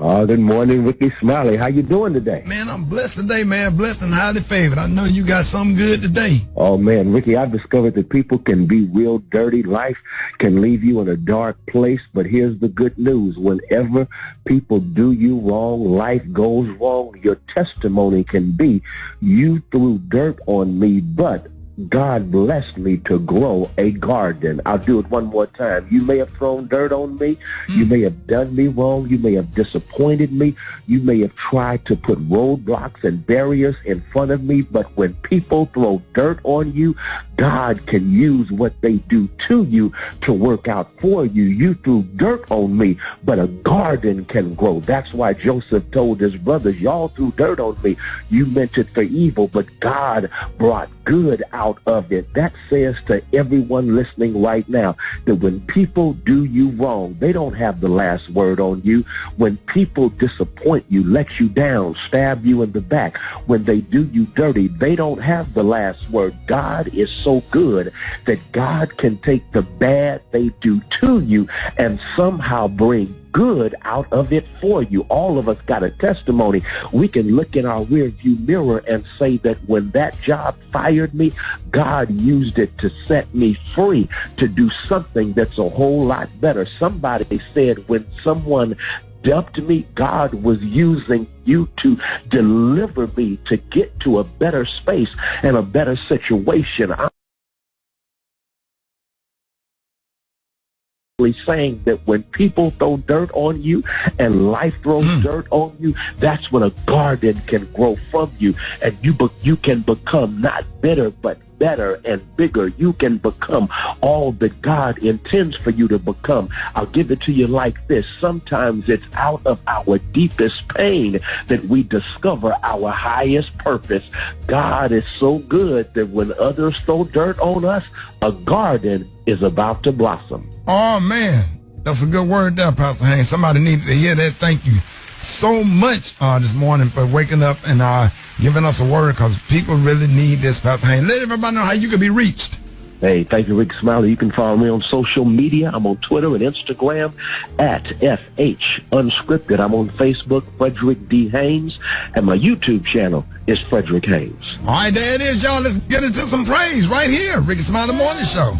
Good morning, Rickey Smiley. How you doing today? Man, I'm blessed today, man. Blessed and highly favored. I know you got something good today. Oh, man, Rickey, I've discovered that people can be real dirty. Life can leave you in a dark place, but here's the good news. Whenever people do you wrong, life goes wrong, your testimony can be, you threw dirt on me, but God blessed me to grow a garden. I'll do it one more time. You may have thrown dirt on me. You may have done me wrong. You may have disappointed me. You may have tried to put roadblocks and barriers in front of me. But when people throw dirt on you, God can use what they do to you to work out for you. You threw dirt on me, but a garden can grow. That's why Joseph told his brothers, y'all threw dirt on me. You meant it for evil, but God brought good out of it. That says to everyone listening right now that when people do you wrong, they don't have the last word on you. When people disappoint you, let you down, stab you in the back, when they do you dirty, they don't have the last word. God is so good that God can take the bad they do to you and somehow bring good out of it for you. All of us got a testimony. We can look in our rearview mirror and say that when that job fired me, God used it to set me free to do something that's a whole lot better. Somebody said when someone dumped me, God was using you to deliver me to get to a better space and a better situation. Saying that when people throw dirt on you and life throws dirt on you, that's when a garden can grow from you, and you can become not bitter but better and bigger. You can become all that God intends for you to become. I'll give it to you like this. Sometimes it's out of our deepest pain that we discover our highest purpose. God is so good that when others throw dirt on us, a garden is about to blossom. Oh, man. That's a good word there, Pastor Hanks. Somebody needed to hear that. Thank you so much this morning for waking up and giving us a word, because people really need this, Pastor Hanks. Let everybody know how you can be reached. Hey, thank you, Rickey Smiley. You can follow me on social media. I'm on Twitter and Instagram at FH Unscripted. I'm on Facebook, Frederick D. Haynes, and my YouTube channel is Frederick Haynes. All right, there it is, y'all. Let's get into some praise right here. Rickey Smiley Morning Show.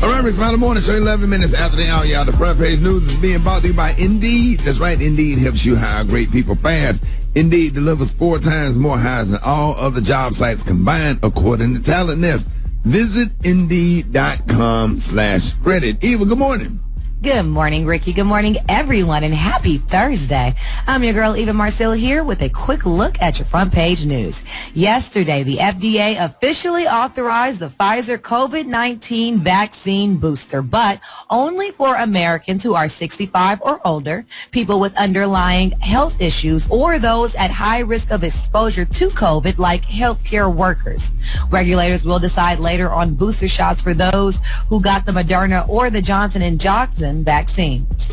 All right, Rickey Smiley Morning Show, 11 minutes after the hour, y'all. The front page news is being brought to you by Indeed. That's right, Indeed helps you hire great people fast. Indeed delivers 4 times more hires than all other job sites combined, according to Talent Nest. Visit Indeed.com/credit. Eva, good morning. Good morning, Rickey. Good morning, everyone, and happy Thursday. I'm your girl, Eva Marcel, here with a quick look at your front page news. Yesterday, the FDA officially authorized the Pfizer COVID-19 vaccine booster, but only for Americans who are 65 or older, people with underlying health issues, or those at high risk of exposure to COVID, like healthcare workers. Regulators will decide later on booster shots for those who got the Moderna or the Johnson & Johnson vaccines.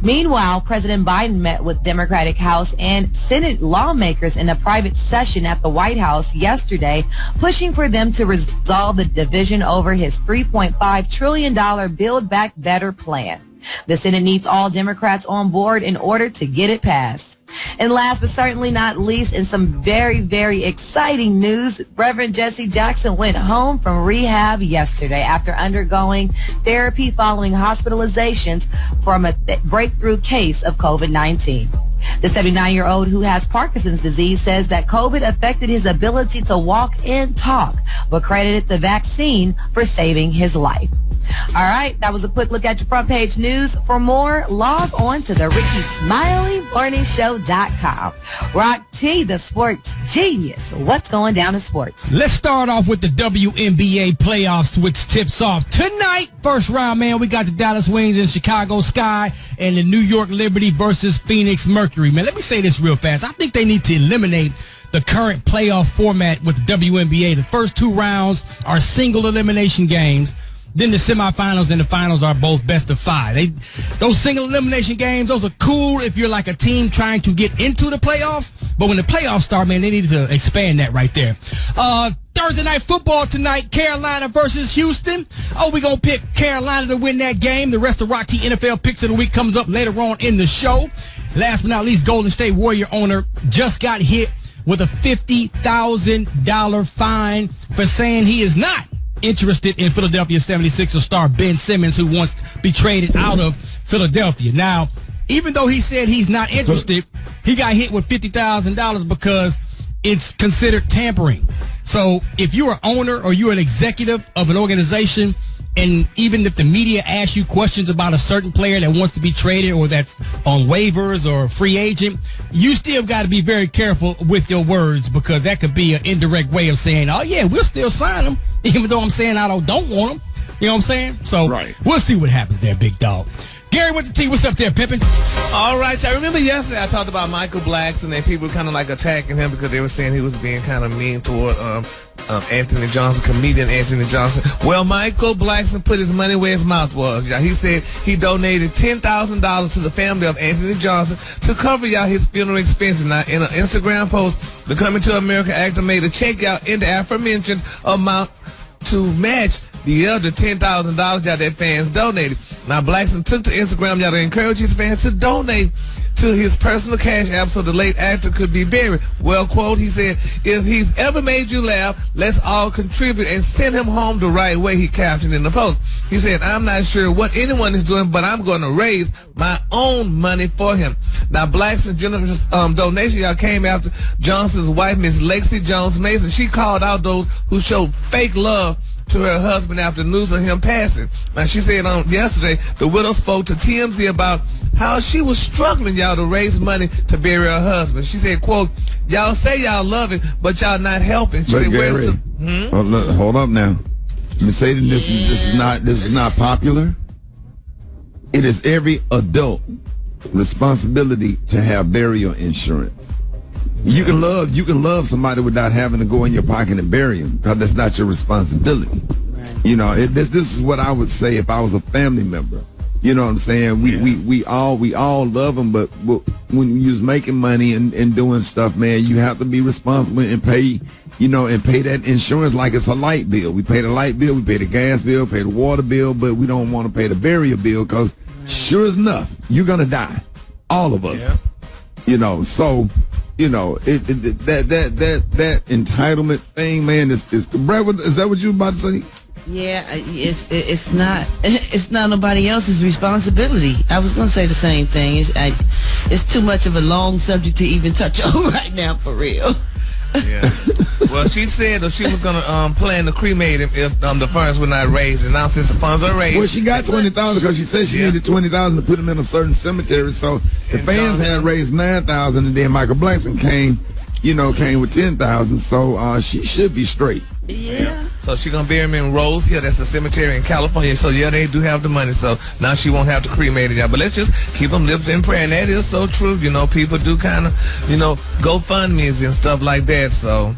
Meanwhile, President Biden met with Democratic House and Senate lawmakers in a private session at the White House yesterday, pushing for them to resolve the division over his $3.5 trillion Build Back Better plan. The Senate needs all Democrats on board in order to get it passed. And last but certainly not least, in some very, very exciting news, Reverend Jesse Jackson went home from rehab yesterday after undergoing therapy following hospitalizations from a breakthrough case of COVID-19. The 79-year-old who has Parkinson's disease says that COVID affected his ability to walk and talk, but credited the vaccine for saving his life. All right, that was a quick look at your front page news. For more, log on to the RickeySmileyMorningShow.com. Rock T, the sports genius. What's going down in sports? Let's start off with the WNBA playoffs, which tips off tonight. First round, man, we got the Dallas Wings and Chicago Sky and the New York Liberty versus Phoenix Mercury. Man, let me say this real fast. I think they need to eliminate the current playoff format with the WNBA. The first 2 rounds are single elimination games. Then the semifinals and the finals are both best of 5. Those single elimination games, those are cool if you're like a team trying to get into the playoffs. But when the playoffs start, man, they need to expand that right there. Thursday night football tonight, Carolina versus Houston. Oh, we're going to pick Carolina to win that game. The rest of Rock T NFL picks of the week comes up later on in the show. last but not least, Golden State Warrior owner just got hit with a $50,000 fine for saying he is not interested in Philadelphia 76ers star Ben Simmons, who wants to be traded out of Philadelphia. Now, even though he said he's not interested, he got hit with $50,000 because it's considered tampering. So if you're an owner or you're an executive of an organization, and even if the media asks you questions about a certain player that wants to be traded or that's on waivers or free agent, you still got to be very careful with your words, because that could be an indirect way of saying, oh, yeah, we'll still sign him, even though I'm saying I don't want him. You know what I'm saying? So We'll see what happens there, big dog. Gary with the T, what's up there, Pippin? All right, I remember yesterday I talked about Michael Blackson, and people were kind of like attacking him because they were saying he was being kind of mean toward Anthony Johnson, comedian Anthony Johnson. Well, Michael Blackson put his money where his mouth was. He said he donated $10,000 to the family of Anthony Johnson to cover his funeral expenses. Now, in an Instagram post, the Coming to America actor made a check out in the aforementioned amount to match the other $10,000 that fans donated. Now, Blackson took to Instagram to encourage his fans to donate to his personal cash app so the late actor could be buried. Well, quote, he said, if he's ever made you laugh, let's all contribute and send him home the right way, he captioned in the post. He said, I'm not sure what anyone is doing, but I'm going to raise my own money for him. Now, Blackson's generous donation came after Johnson's wife, Miss Lexi Jones Mason. She called out those who showed fake love to her husband after news of him passing. Now, she said yesterday, the widow spoke to TMZ about how she was struggling, to raise money to bury her husband. She said, quote, y'all say y'all love it, but y'all not helping. She but said, Gary, hold up now. Let me say this is not popular. It is every adult responsibility to have burial insurance. You can love somebody without having to go in your pocket and bury them, because that's not your responsibility. Right. This is what I would say if I was a family member. You know what I'm saying? We all love them, but when you was making money and doing stuff, man, you have to be responsible and pay that insurance like it's a light bill. We pay the light bill, we pay the gas bill, pay the water bill, but we don't want to pay the burial bill, because sure as enough, you're gonna die, all of us. Yeah. So. That entitlement thing, man, is Brad, is that what you were about to say? Yeah, it's not nobody else's responsibility. I was gonna say the same thing. It's too much of a long subject to even touch on right now, for real. Yeah. Well, she said that she was gonna plan to cremate him if the funds were not raised, and now since the funds are raised, well, she got $20,000 because she said she needed $20,000 to put him in a certain cemetery. So the fans had raised $9,000, and then Michael Blackson came with $10,000. So she should be straight. Yeah. So she's gonna bury him in Rose Hill. That's the cemetery in California. So they do have the money. So now she won't have to cremate it. But let's just keep them lifted in prayer. And that is so true. People do kind of, GoFundMes and stuff like that. So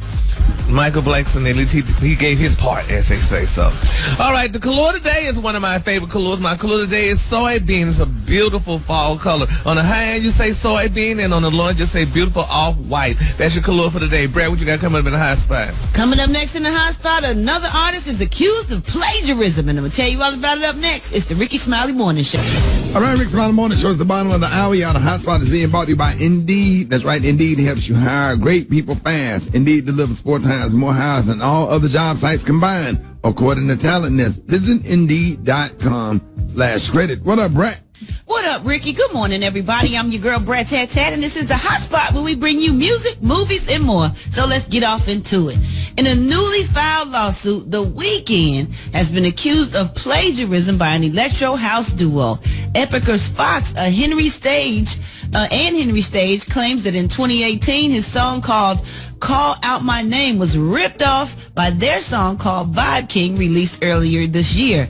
Michael Blackson, at least he gave his part, as they say. So, all right, the color today is one of my favorite colors. My color today is soybean. It's a beautiful fall color. On the high end, you say soybean, and on the low end, you say beautiful off-white. That's your color for today. Brad, what you got coming up in the high spot? Coming up next in the high spot, another artist is accused of plagiarism, and I'm going to tell you all about it up next. It's the Rickey Smiley Morning Show. All right, Rickey Smiley Morning Show is the bottom of the hour. The hot spot is being brought to you by Indeed. That's right, Indeed helps you hire great people fast. Indeed delivers 4 times more hires than all other job sites combined, according to Talent Nest. Visit Indeed.com/credit. What up, Brett? What up, Ricky? Good morning, everybody. I'm your girl, Brad Tat Tat, and this is the hot spot where we bring you music, movies, and more. So let's get off into it. In a newly filed lawsuit, The Weeknd has been accused of plagiarism by an electro house duo. Epicers Fox, Henry Stage claims that in 2018, his song called Call Out My Name was ripped off by their song called Vibe King, released earlier this year.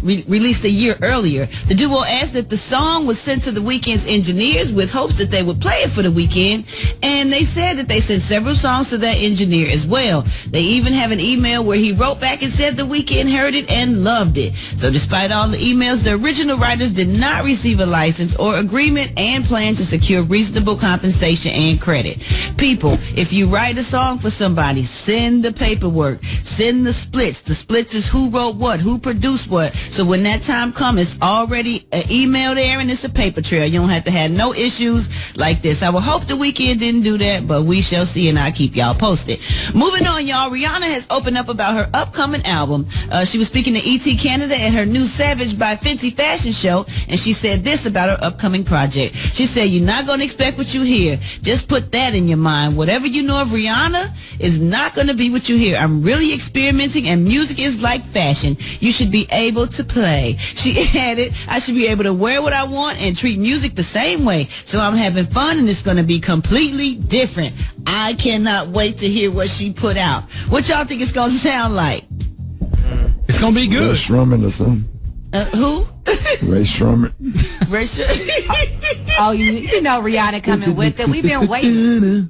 Released a year earlier. The duo asked that the song was sent to The Weeknd's engineers with hopes that they would play it for The Weeknd, and they said that they sent several songs to that engineer as well. They even have an email where he wrote back and said The Weeknd heard it and loved it. So despite all the emails, the original writers did not receive a license or agreement and plan to secure reasonable compensation and credit. People, if you you write a song for somebody, send the paperwork, send the splits. The splits is who wrote what, who produced what. So when that time comes, it's already an email there and it's a paper trail. You don't have to have no issues like this. I would hope the weekend didn't do that, but we shall see, and I'll keep y'all posted. Moving on, y'all. Rihanna has opened up about her upcoming album. She was speaking to ET Canada at her new Savage by Fenty fashion show, and she said this about her upcoming project. She said, "You're not going to expect what you hear. Just put that in your mind. Whatever you know of Rihanna is not going to be what you hear. I'm really experimenting, and music is like fashion. You should be able to play." She added, "I should be able to wear what I want and treat music the same way. So I'm having fun, and it's going to be completely different." I cannot wait to hear what she put out. What y'all think it's going to sound like? It's going to be good. Ray Shrumman or something. Who? Ray Shrumman. Ray Shrumman. Oh, you know Rihanna coming with it. We've been waiting.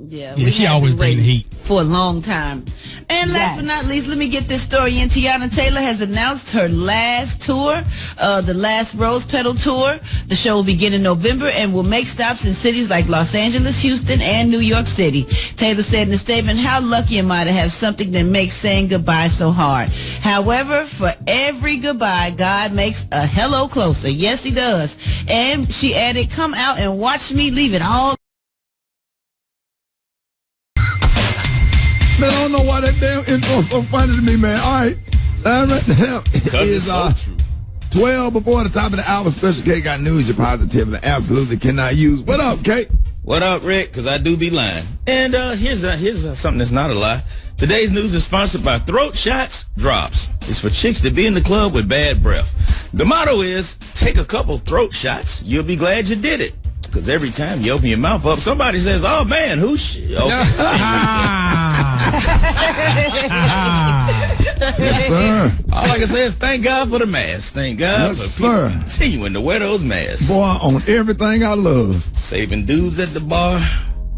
Yeah, she always bring the heat for a long time. And last but not least, let me get this story in. Tiana Taylor has announced her last tour, the last Rose Petal Tour. The show will begin in November and will make stops in cities like Los Angeles, Houston, and New York City. Taylor said in a statement, "How lucky am I to have something that makes saying goodbye so hard. However, for every goodbye, God makes a hello closer." Yes, he does. And she added, "Come out and watch me leave it all." Man, I don't know why that damn intro is so funny to me, man. All right. Time right now is 12 before the top of the hour. Special K got news you're positively absolutely cannot use. What up, Kate? What up, Rick? Because I do be lying. And here's something that's not a lie. Today's news is sponsored by Throat Shots Drops. It's for chicks to be in the club with bad breath. The motto is, take a couple throat shots. You'll be glad you did it. Because every time you open your mouth up, somebody says, "Oh, man, who's Yes, sir. All I can say is thank God for the mask. Thank God for people continuing to wear those masks. Boy, on everything I love. Saving dudes at the bar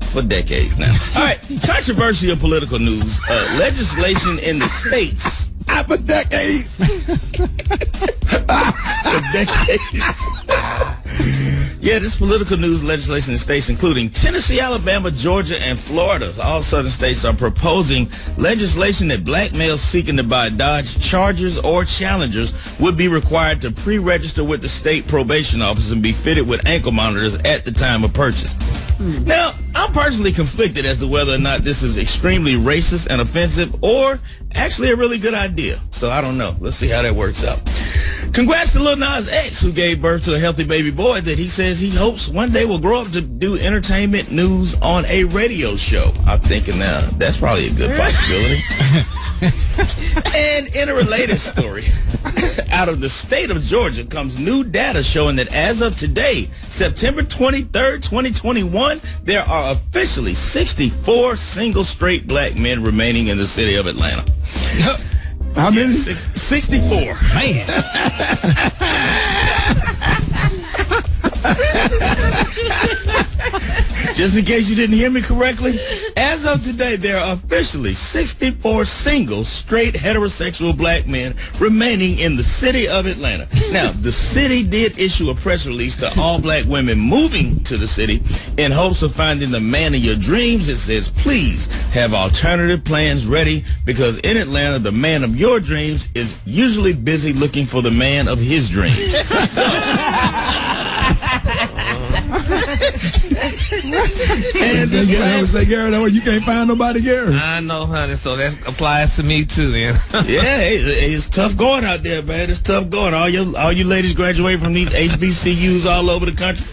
for decades now. All right, controversial political news. Legislation in the states. For decades. For decades. Yeah, this political news legislation in states including Tennessee, Alabama, Georgia, and Florida. All southern states are proposing legislation that black males seeking to buy Dodge Chargers or Challengers would be required to pre-register with the state probation office and be fitted with ankle monitors at the time of purchase. Now, I'm personally conflicted as to whether or not this is extremely racist and offensive or actually a really good idea. So I don't know. Let's see how that works out. Congrats to Lil Nas X, who gave birth to a healthy baby boy that he says he hopes one day will grow up to do entertainment news on a radio show. I'm thinking that's probably a good possibility. And in a related story, out of the state of Georgia comes new data showing that as of today, September 23rd, 2021, there are officially 64 single straight black men remaining in the city of Atlanta. How many? 64. Man. Just in case you didn't hear me correctly, as of today, there are officially 64 single, straight, heterosexual black men remaining in the city of Atlanta. Now, the city did issue a press release to all black women moving to the city in hopes of finding the man of your dreams. It says, please have alternative plans ready because in Atlanta, the man of your dreams is usually busy looking for the man of his dreams. And say, Gary, you can't find nobody, Gary. I know, honey, so that applies to me too then. Yeah, it's tough going out there, man. It's tough going. All you ladies graduate from these HBCUs all over the country,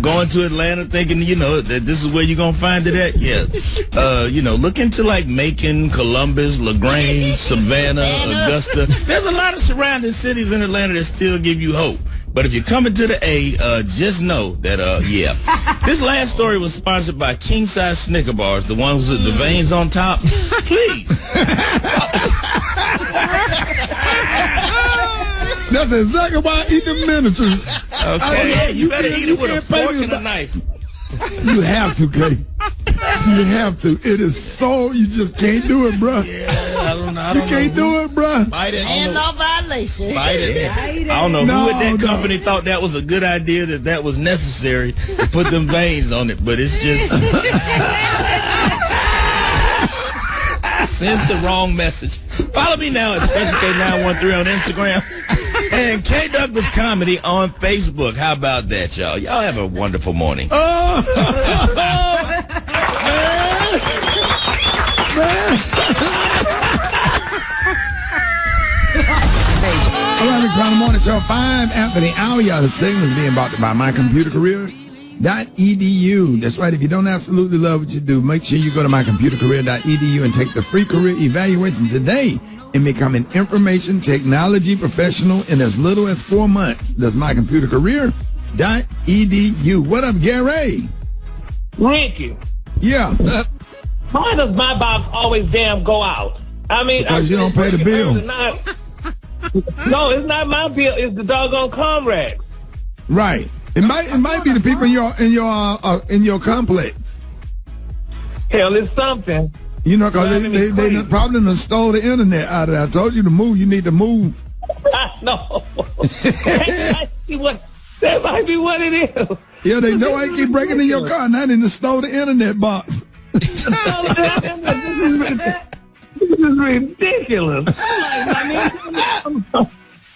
going to Atlanta thinking, that this is where you're going to find it at. Yeah. Look into like Macon, Columbus, LaGrange, Savannah, Augusta. There's a lot of surrounding cities in Atlanta that still give you hope. But if you're coming to the A, just know that, This last story was sponsored by King Size Snicker Bars, the ones with the veins on top. Please. That's exactly why I eat the miniatures. Okay, you better eat it with a fork and a knife. You have to, Kay. You have to. It is so, you just can't do it, bro. Yeah, I don't know. You can't do it, bro. Bite it. And law violation. Bite it. I don't know who at that company thought that was a good idea, that was necessary to put them veins on it, but it's just... Sent the wrong message. Follow me now at Special K913 on Instagram and K Douglas Comedy on Facebook. How about that, y'all? Y'all have a wonderful morning. Man. All right, it's around the morning show, 5 after the hour. Y'all, the segment is being brought to you by mycomputercareer.edu. That's right. If you don't absolutely love what you do, make sure you go to mycomputercareer.edu and take the free career evaluation today and become an information technology professional in as little as 4 months. That's mycomputercareer.edu. What up, Gary? Ricky. Yeah. Why does my box always damn go out? I mean, because you don't pay the bill. No, it's not my bill. It's the doggone comrades. Right. It might be the people in your complex. Hell, it's something. You know, because they probably done stole the internet out of there. I told you to move. You need to move. I know. That might be what it is. Yeah, they know I keep breaking in your car. Now they done stole the internet box. This is ridiculous. I'm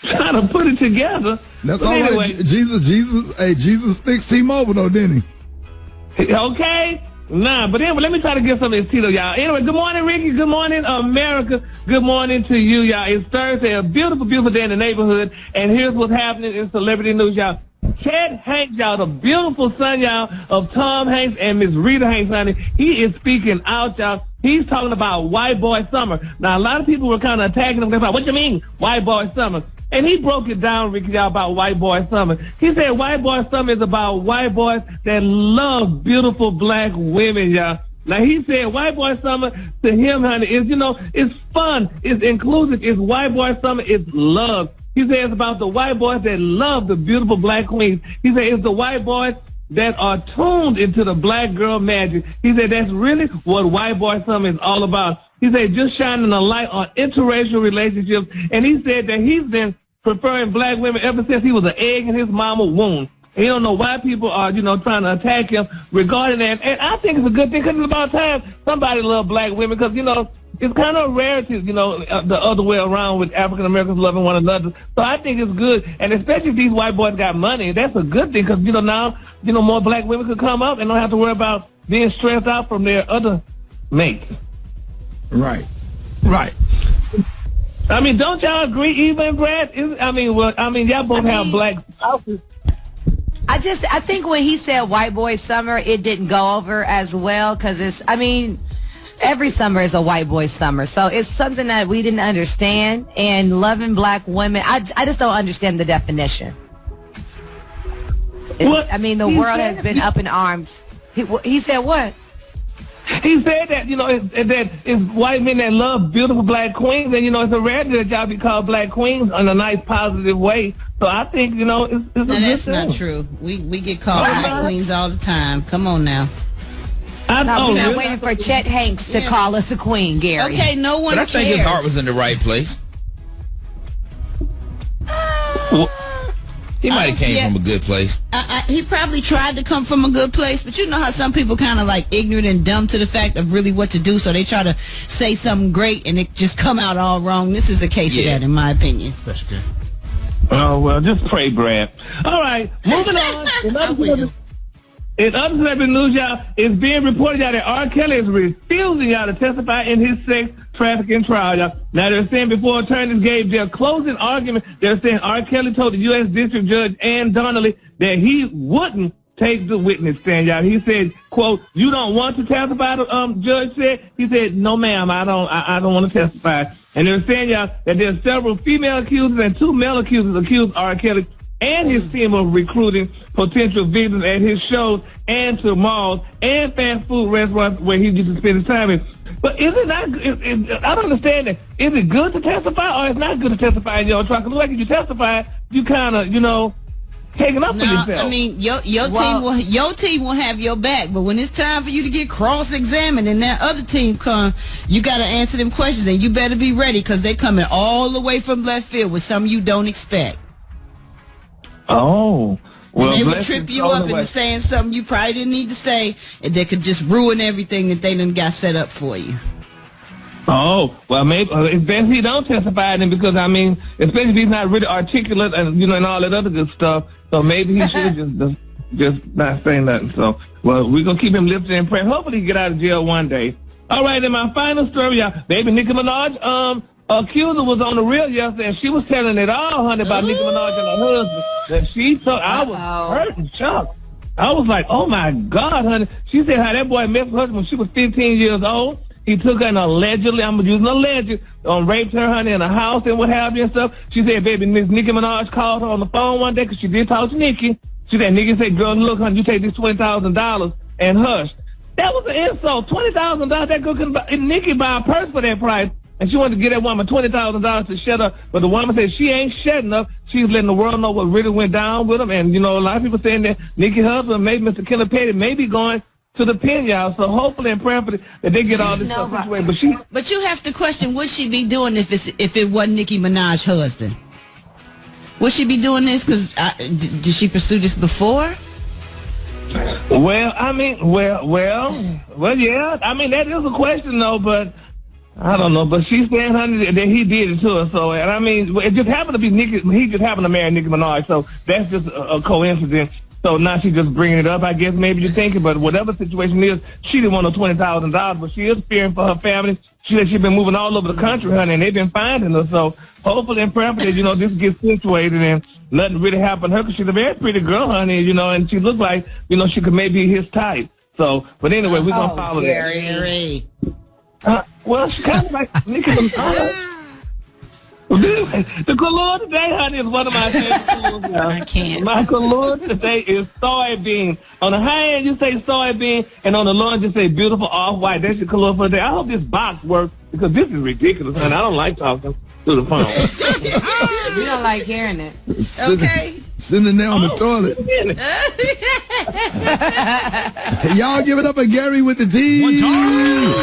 trying to put it together. That's all right. Jesus fixed T-Mobile though, didn't he? Okay. Nah, but anyway, let me try to get some of this Tito, y'all. Anyway, good morning, Ricky. Good morning, America. Good morning to you, y'all. It's Thursday, a beautiful, beautiful day in the neighborhood. And here's what's happening in celebrity news, y'all. Chet Hanks, y'all, the beautiful son, y'all, of Tom Hanks and Miss Rita Hanks, honey. He is speaking out, y'all. He's talking about white boy summer. Now, a lot of people were kind of attacking him. They're like, what you mean, white boy summer? And he broke it down, Ricky, y'all, about white boy summer. He said white boy summer is about white boys that love beautiful black women, y'all. Now, he said white boy summer to him, honey, is, you know, it's fun, it's inclusive, it's white boy summer, it's love. He said it's about the white boys that love the beautiful black queens. He said it's the white boys that are tuned into the black girl magic. He said that's really what white boy summer is all about. He said just shining a light on interracial relationships. And he said that he's been preferring black women ever since he was an egg in his mama's womb. He don't know why people are, you know, trying to attack him regarding that. And I think it's a good thing because it's about time somebody loves black women because, you know, it's kind of rare to, you know, the other way around with African Americans loving one another. So I think it's good. And especially if these white boys got money, that's a good thing because, you know, now, you know, more black women could come up and don't have to worry about being stressed out from their other mates. Right. Right. I mean, don't y'all agree, Eva and Brad? Y'all both have black spouses. I think when he said white boy summer, it didn't go over as well because every summer is a white boy summer. So it's something that we didn't understand. And loving black women, I just don't understand the definition. The world has been up in arms. He said what? He said that, you know, that it's white men that love beautiful black queens. And, you know, it's a rarity that y'all be called black queens in a nice, positive way. So I think, you know, it's a good thing. That's not true. We get called black queens all the time. Come on now. We're not waiting for Chet Hanks to call us a queen, Gary. Okay, no one cares. But I think his heart was in the right place. He might have came from a good place. He probably tried to come from a good place, but you know how some people kind of like ignorant and dumb to the fact of really what to do, so they try to say something great and it just come out all wrong. This is a case of that, in my opinion. Special K. Oh, well, just pray, Brad. All right, moving on. In other celebrity news, y'all, it's being reported, y'all, that R. Kelly is refusing, y'all, to testify in his sex trafficking trial, y'all. Now, they're saying before attorneys gave their closing argument, they're saying R. Kelly told the U.S. District Judge Ann Donnelly that he wouldn't take the witness stand, y'all. He said, quote, "You don't want to testify," the judge said. He said, "No, ma'am, I don't want to testify." And they're saying, y'all, that there's several female accusers and 2 male accusers accused R. Kelly and his team of recruiting potential victims at his shows and to malls and fast food restaurants where he gets to spend his time in. But is it not? I don't understand that. Is it good to testify or it's not good to testify in your trial? Because like if you testify, you kind of, you know, taking up for yourself. I mean, your team will have your back, but when it's time for you to get cross-examined and that other team come, you got to answer them questions, and you better be ready because they coming all the way from left field with something you don't expect. Oh. Well, and they would trip you up into saying something you probably didn't need to say, and they could just ruin everything that they done got set up for you. Oh, well, maybe it's best he don't testify then, because I mean, especially if he's not really articulate and and all that other good stuff. So maybe he should just not say nothing. So, well, we're gonna keep him lifted in prayer. Hopefully, he get out of jail one day. All right, and my final story, y'all. Baby Nicki Minaj, accuser was on the reel yesterday, and she was telling it all, honey, about Nicki Minaj and her husband. That she told, I was hurt and shocked. I was like, oh my God, honey. She said how that boy met her husband when she was 15 years old. He took her and allegedly, I'm using alleged, raped her, honey, in a house and what have you and stuff. She said, baby, Miss Nicki Minaj called her on the phone one day because she did talk to Nicki. She said, Nicki said, girl, look, honey, you take this $20,000 and hush. That was an insult. $20,000, that girl couldn't buy, Nicki buy a purse for that price. And she wanted to get that woman $20,000 to shut up. But the woman said she ain't shutting up. She's letting the world know what really went down with him. And, a lot of people saying that Nicki's husband, maybe Mr. Kenneth Petty, may be going to the pen, y'all. So hopefully and prayerfully that they get all this stuff situated. But you have to question, would she be doing if it wasn't Nicki Minaj's husband? Would she be doing this? Because did she pursue this before? Well, I mean, yeah. I mean, that is a question, though, but I don't know. But she's saying, honey, that he did it to her. So, and I mean, it just happened to be Nicki. He just happened to marry Nicki Minaj. So that's just a coincidence. So now she's just bringing it up, I guess, maybe you're thinking. But whatever the situation is, she didn't want no $20,000, but she is fearing for her family. She said she's been moving all over the country, honey, and they've been finding her. So hopefully and prayerfully, this gets situated and nothing really happened to her, because she's a very pretty girl, honey, and she looks like, she could maybe be his type. So, but anyway, we're going to follow that. Well, she kind of like Nicki Minaj. The color today, honey, is one of my favorite colors. I can't. My color today is soybean. On the high end, you say soybean, and on the low end, you say beautiful off-white. That's your color for today. I hope this box works, because this is ridiculous, honey. I don't like talking through the phone. We don't like hearing it. Okay. Sitting there on the toilet. Y'all give it up for Gary with the T. One time.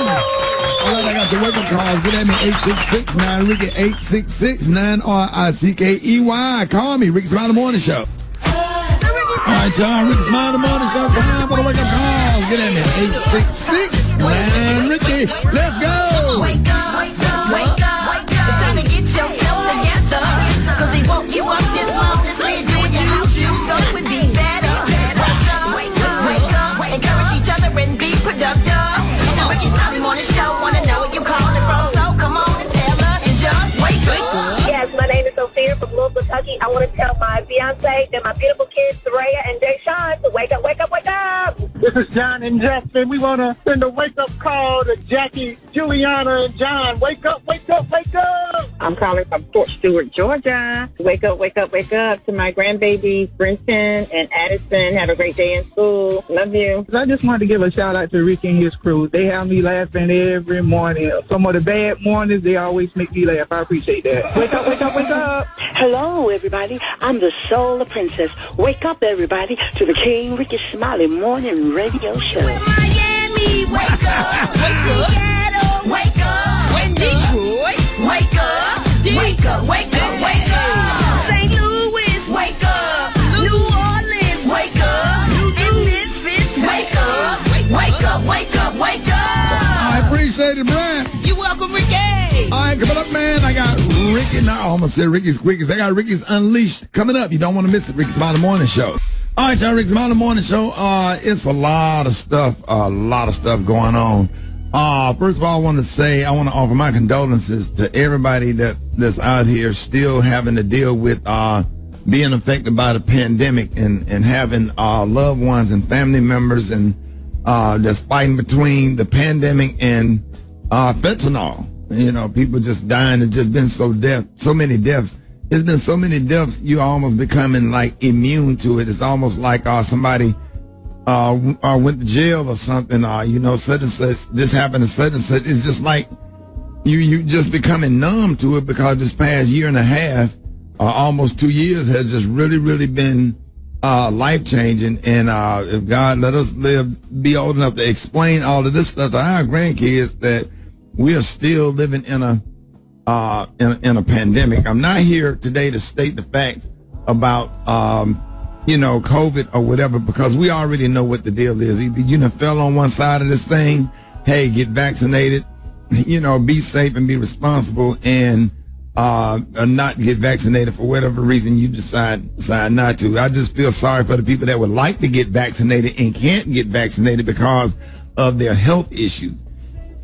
All right, I got your wake-up calls. Get at me, 866-9-RICKY, 866-9-RICKEY. Call me, Rickey Smiley Morning Show. All right, y'all, Rickey Smiley Morning Show. Time for the wake-up calls. Get at me, 866-9-RICKY. Let's go. Wake up, wake up, wake up. It's time to get yourself together, because he woke you up this morning. Let's do what your house shoes so it would be better. Wake up, wake up, wake up. Encourage each other and be productive. The Rickey Smiley Morning Show. Wanna know where you calling from? So come on and tell us and just wake up. Yes, my name is Sophia from Louisville, Kentucky. I want to tell my fiance and my beautiful kids, Soraya and Deshaun, to wake up, wake up, wake up. This is John and Justin. We want to send a wake-up call to Jackie, Juliana, and John. Wake up, wake up, wake up. I'm calling from Fort Stewart, Georgia. Wake up, wake up, wake up to my grandbabies, Brenton and Addison. Have a great day in school. Love you. I just wanted to give a shout-out to Rick and his crew. They have me laughing every morning. Some of the bad mornings, they always make me laugh. I appreciate that. Wake up, wake up, wake up. Hello, everybody. I'm the Solar Princess. Wake up, everybody, to the King Rickey Smiley Morning Radio Show. Miami, wake up. Seattle, wake up. When Detroit, wake up. Wake up, wake up, wake up. St. Louis, wake up. New Orleans, wake up. And Memphis, wake up. Wake up, wake up, wake up. I appreciate it, Brian. You're welcome, Ricky. All right, coming up, man, I got Ricky. No, I almost said Ricky's Quickies. I got Ricky's Unleashed coming up. You don't want to miss it. Rickey Smiley Morning Show. All right, y'all, Rickey Smiley Morning Show. It's a lot of stuff going on. First of all, I want to offer my condolences to everybody that's out here still having to deal with being affected by the pandemic and having loved ones and family members and that's fighting between the pandemic and fentanyl. People just dying. It's just been so many deaths. It's been so many deaths, you're almost becoming like immune to it. It's almost like somebody went to jail or something, such and such, this happened and such and such. It's just like you just becoming numb to it, because this past year and a half, almost 2 years, has just really, really been life-changing. And if God let us be old enough to explain all of this stuff to our grandkids, that we are still living in a pandemic. I'm not here today to state the facts about COVID or whatever, because we already know what the deal is. Either you fell on one side of this thing, hey, get vaccinated, be safe and be responsible and not get vaccinated for whatever reason you decide not to. I just feel sorry for the people that would like to get vaccinated and can't get vaccinated because of their health issues.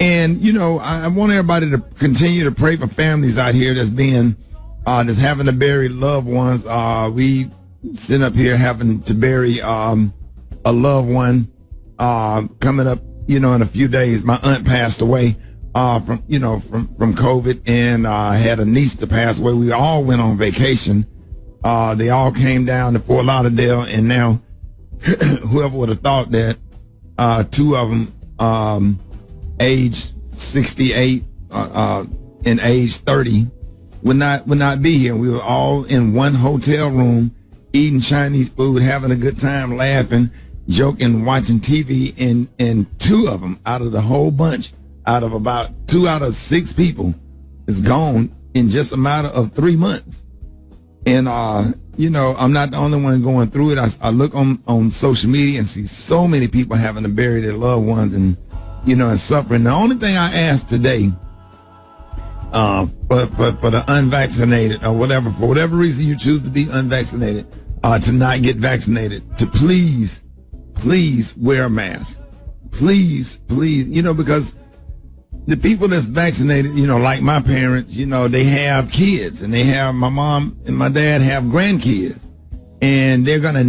And, I want everybody to continue to pray for families out here that's having to bury loved ones. We sitting up here having to bury a loved one coming up, in a few days. My aunt passed away from COVID, and I had a niece to pass away. We all went on vacation. They all came down to Fort Lauderdale, and now whoever would have thought that two of them, age 68 and age 30, would not be here. We were all in one hotel room, eating Chinese food, having a good time, laughing, joking, watching TV, and two of them out of the whole bunch, out of about 2 out of 6 people, is gone in just a matter of 3 months. And I'm not the only one going through it. I look on social media and see so many people having to bury their loved ones and and suffering. The only thing I ask today, for the unvaccinated or whatever, for whatever reason you choose to be unvaccinated, to not get vaccinated, to please wear a mask. Please, because the people that's vaccinated, like my parents, they have kids, and my mom and my dad have grandkids, and they're going to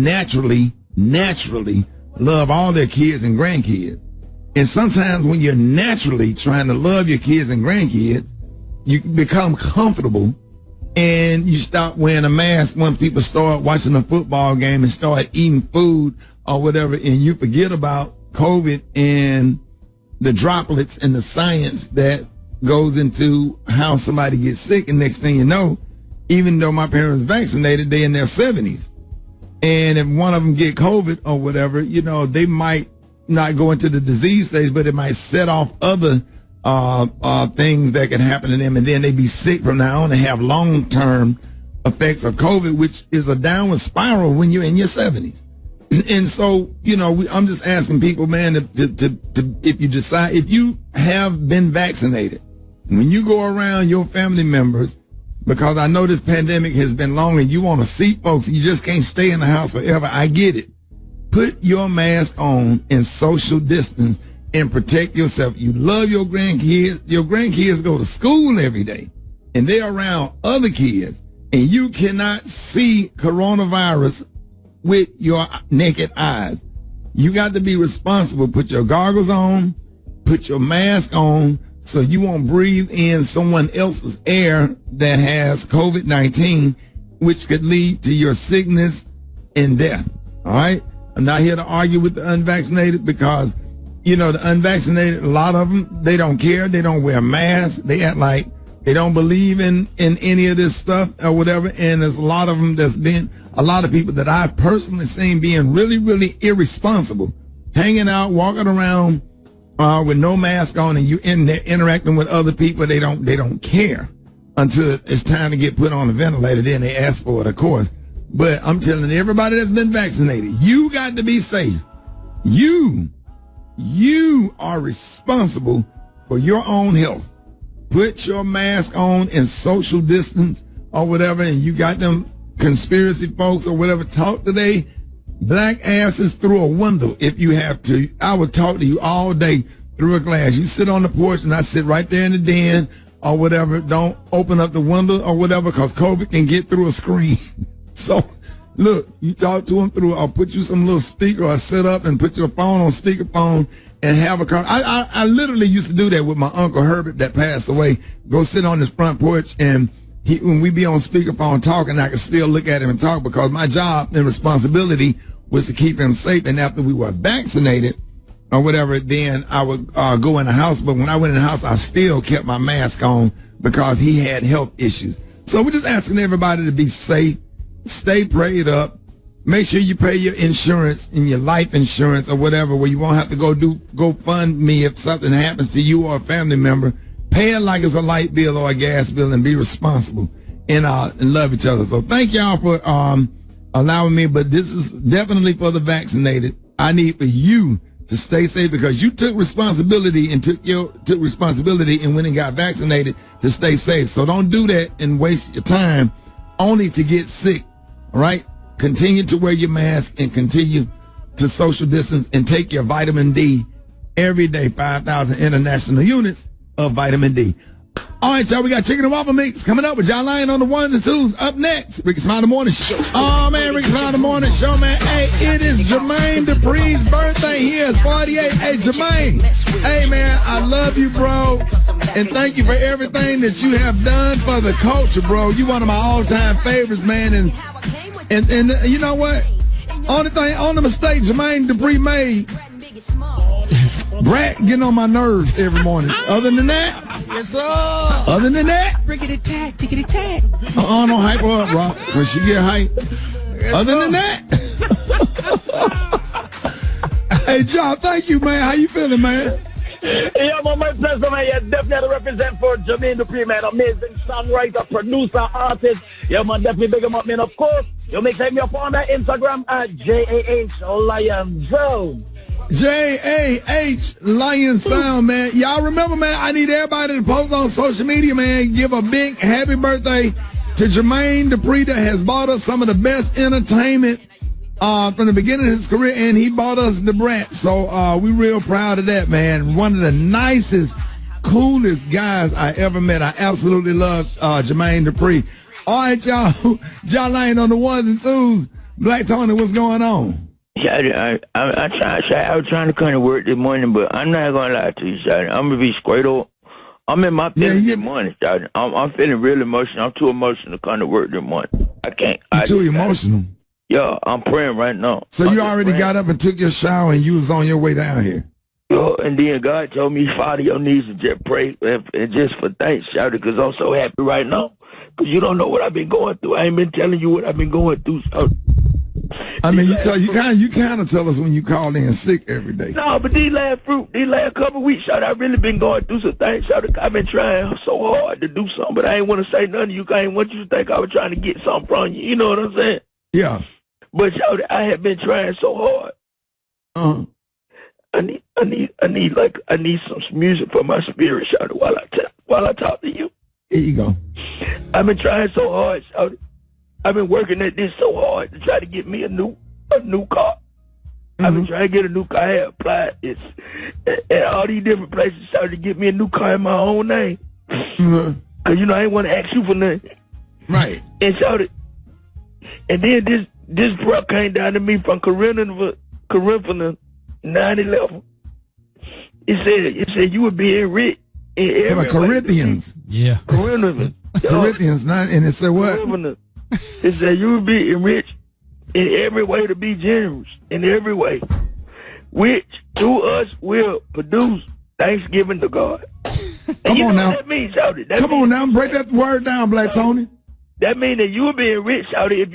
naturally love all their kids and grandkids. And sometimes when you're naturally trying to love your kids and grandkids, you become comfortable and you stop wearing a mask once people start watching a football game and start eating food or whatever, and you forget about COVID and the droplets and the science that goes into how somebody gets sick. And next thing you know, even though my parents vaccinated, they're in their 70s. And if one of them get COVID or whatever, they might not go into the disease stage, but it might set off other things that can happen to them, and then they be sick from now on and have long-term effects of COVID, which is a downward spiral when you're in your 70s. And so, I'm just asking people, man, if you have been vaccinated, when you go around your family members, because I know this pandemic has been long and you want to see folks, you just can't stay in the house forever. I get it. Put your mask on and social distance and protect yourself. You love your grandkids. Your grandkids go to school every day, and they're around other kids, and you cannot see coronavirus with your naked eyes. You got to be responsible. Put your goggles on, put your mask on, so you won't breathe in someone else's air that has COVID-19, which could lead to your sickness and death. All right? I'm not here to argue with the unvaccinated, because, the unvaccinated, a lot of them, they don't care. They don't wear masks. They act like they don't believe in any of this stuff or whatever. And there's a lot of them a lot of people that I've personally seen being really, really irresponsible, hanging out, walking around with no mask on, and they're interacting with other people. They don't care until it's time to get put on a ventilator. Then they ask for it, of course. But I'm telling everybody that's been vaccinated, you got to be safe. You are responsible for your own health. Put your mask on and social distance or whatever, and you got them conspiracy folks or whatever talk today, black asses through a window if you have to. I would talk to you all day through a glass. You sit on the porch and I sit right there in the den or whatever. Don't open up the window or whatever, because COVID can get through a screen. So, look, you talk to them through, I'll put you some little speaker, or sit up and put your phone on speakerphone and have a conversation. I literally used to do that with my Uncle Herbert that passed away. Go sit on his front porch, and when we be on speakerphone talking, I could still look at him and talk, because my job and responsibility was to keep him safe. And after we were vaccinated or whatever, then I would go in the house. But when I went in the house, I still kept my mask on because he had health issues. So we're just asking everybody to be safe. Stay prayed up. Make sure you pay your insurance and your life insurance or whatever, where you won't have to go fund me if something happens to you or a family member. Pay it like it's a light bill or a gas bill, and be responsible and love each other. So thank y'all for allowing me, but this is definitely for the vaccinated. I need for you to stay safe because you took responsibility and took responsibility and went and got vaccinated to stay safe. So don't do that and waste your time only to get sick. All right? Continue to wear your mask and continue to social distance and take your vitamin D every day, 5,000 international units of vitamin D. All right, y'all, we got chicken and waffle mix coming up with John Lyon on the ones and twos. Up next, Rickey Smiley Morning Show. Oh, man, Rickey Smiley Morning Show, man. Hey, it is Jermaine Dupri's birthday. He is 48. Hey, Jermaine. Hey, man, I love you, bro. And thank you for everything that you have done for the culture, bro. You one of my all-time favorites, man. And you know what? Only mistake Jermaine Dupri made, Brat getting on my nerves every morning. Other than that, Yes, sir. other than that, Rickety tack, tickety tack. don't hype her up, bro. When she get hype. Other than that, hey, John, thank you, man. How you feeling, man? Yeah, my pleasure, man. Yeah, definitely represent for Jermaine Dupri, man. Amazing songwriter, producer, artist. Yeah, man, definitely big him up, man. Of course, you make me up on that Instagram at JAH JAH Lion Sound, man. Y'all remember, man, I need everybody to post on social media, man. Give a big happy birthday to Jermaine Dupri that has bought us some of the best entertainment from the beginning of his career, and he bought us the Brat. So we real proud of that, man. One of the nicest, coolest guys I ever met. I absolutely love Jermaine Dupri. All right, y'all. John Lyon on the ones and twos. Black Tony, what's going on? I was trying to kind of work this morning, but I'm not going to lie to you, Shotty. I'm going to be straight up. I'm in my feelings this morning, Shotty. I'm feeling real emotional. I'm too emotional to kind of work this morning. I can't. You're too emotional? Yeah, I'm praying right now. So you already got up and took your shower and you was on your way down here? Yo, and then God told me, fall to your knees and just pray and just for thanks, Shotty, because I'm so happy right now. Because you don't know what I've been going through. I ain't been telling you what I've been going through, Shotty. I mean, you kind of tell us when you call in sick every day. No, but these last couple of weeks, Shotty, I've really been going through some things, Shotty. I've been trying so hard to do something, but I ain't want to say nothing to you. I ain't want you to think I was trying to get something from you. You know what I'm saying? Yeah. But Shotty, I have been trying so hard. I need some music for my spirit, Shotty, while I talk to you. Here you go. I've been trying so hard, Shotty. I've been working at this so hard to try to get me a new car. I've been trying to get a new car. I had applied at all these different places, Shotty, to get me a new car in my own name. Because, you know, I ain't want to ask you for nothing. Right. And Shotty, and then this bro came down to me from Corinthians 9/11. It said you would be rich in every Corinthians. Yeah. Corinthians 9, and it said what? It said you would be rich in every way to be generous in every way, which through us will produce thanksgiving to God. Come on now. That means, Shouty, Come on now, break that word down, Black Tony. That means that you will be rich, Shouty, if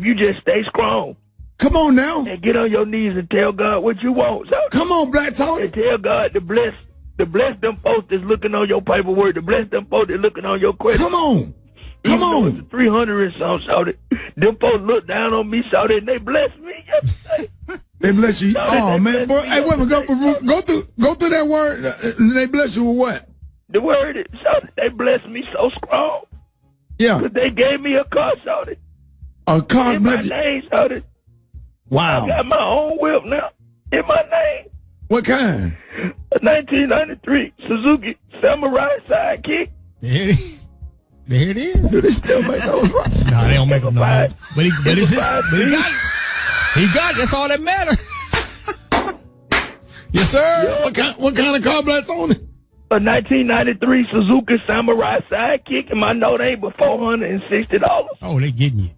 you just stay strong. Come on now. And get on your knees and tell God what you want, Shouty. Come on, Black Tony. And tell God to bless them folks that's looking on your paperwork, to bless them folks that's looking on your credit. Come on. Come on. 300 and some, Shouty. Them folks look down on me, Shouty, and they bless me yesterday. They bless you. Shouty, man. Boy, hey, wait a minute. Go through that word. They bless you with what? The word is, Shouty, they bless me so strong. Yeah. But they gave me a car, Shouty. A car, in my name, Shouty. Wow. I got my own whip now in my name. What kind? A 1993 Suzuki Samurai Sidekick. There it is. Do they still make those? No, they don't make them no more. But he got it. He got it. That's all that matters. Yes, sir. Yeah. What kind of car, Black's on it? A 1993 Suzuki Samurai Sidekick, and my note ain't but $460. Oh, they getting you.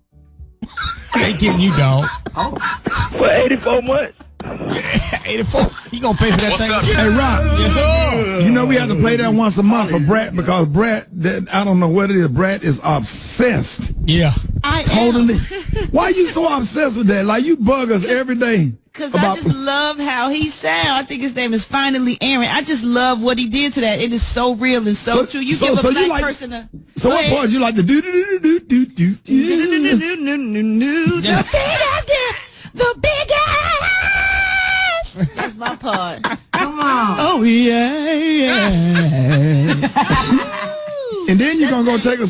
They getting you, dog. For 84 months. 84. You gonna pay for that thing? Up? Hey, Rob. Yes, sir. You know we have to play that once a month for Brat because Brat, I don't know what it is. Brat is obsessed. Yeah. Totally. Why are you so obsessed with that? Like you bug us every day. Because I just love how he sounds. I think his name is Finally Aaron. I just love what he did to that. It is so real and so true. You give a black person a... So what part you like to do? The big ass. The big ass. That's my part. Come on. Oh, yeah. And then you're gonna go take a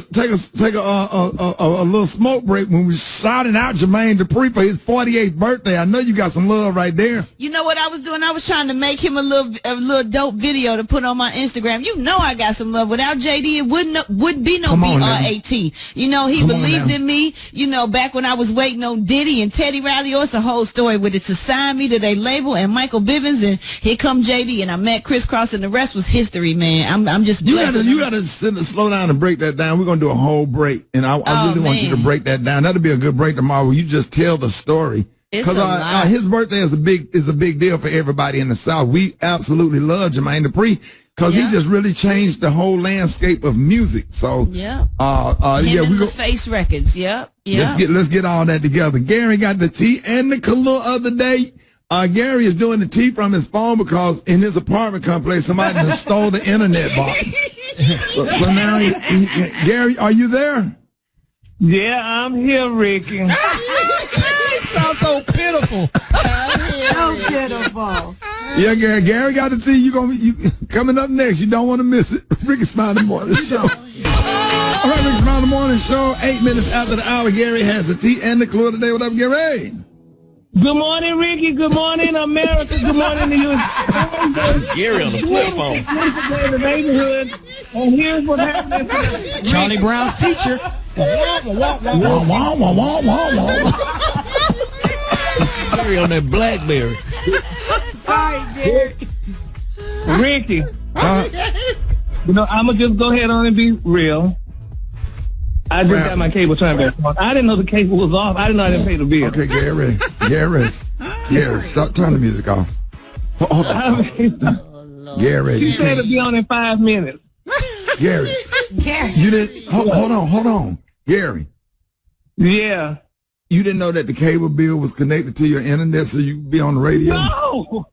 little smoke break when we shouting out Jermaine Dupri for his 48th birthday. I know you got some love right there. You know what I was doing? I was trying to make him a little dope video to put on my Instagram. You know I got some love. Without JD, it wouldn't be no BRAT. You know, he believed in me. You know, back when I was waiting on Diddy and Teddy Riley, it's a whole story with it to sign me to their label and Michael Bivins, and here come JD, and I met Criss Cross, and the rest was history, man. I'm just blessed. You gotta slow down and break that down. We're gonna do a whole break, and I really want you to break that down. That'll be a good break tomorrow where you just tell the story. Because his birthday is a big deal for everybody in the South. We absolutely love Jermaine Dupri because he just really changed the whole landscape of music. So him and the Face Records. Let's get all that together. Gary got the tea and the color of the day. Gary is doing the tea from his phone because in his apartment complex somebody just stole the internet box. So now, Gary, are you there? Yeah, I'm here, Ricky. It sounds so pitiful. So pitiful. Yeah, Gary got the tea. You coming up next. You don't want to miss it. Rickey Smiley Morning Show. All right, Rickey Smiley Morning Show. 8 minutes after the hour, Gary has the tea and the clue of the day. What up, Gary? Good morning, Ricky. Good morning, America. Good morning to you. Gary on the flip phone. The neighborhood. And here's what happened. Charlie Brown's teacher. Gary on that BlackBerry. Sorry, Gary. Ricky. You know, I'm going to just go ahead on and be real. I just got my cable turned back on. I didn't know the cable was off. I didn't know I didn't pay the bill. Okay, Gary, stop, turn the music off. Hold on. Gary. She said it'll be on in 5 minutes. Gary. You didn't, hold on. Gary. Yeah. You didn't know that the cable bill was connected to your internet so you could be on the radio? No.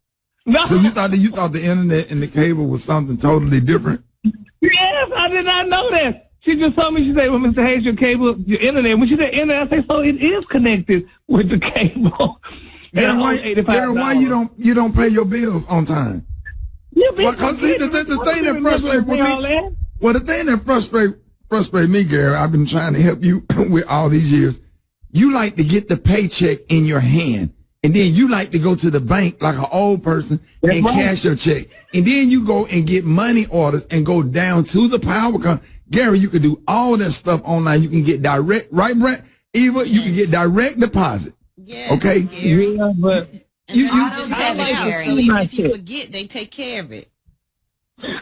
So you thought the internet and the cable was something totally different? Yes, I did not know that. She just told me, she said, well, Mr. Hayes, your cable, your internet. When she said internet, I said, so it is connected with the cable. Gary, why you don't pay your bills on time? Because the thing that frustrates me, the thing that frustrates me, Gary, I've been trying to help you with all these years. You like to get the paycheck in your hand, and then you like to go to the bank like an old person and cash your check. And then you go and get money orders and go down to the power company. Gary, you can do all that stuff online. You can get direct, right, Brent? Eva, you can get direct deposit. Yeah. Okay? Yeah, but you just take it out. So even if you forget, they take care of it.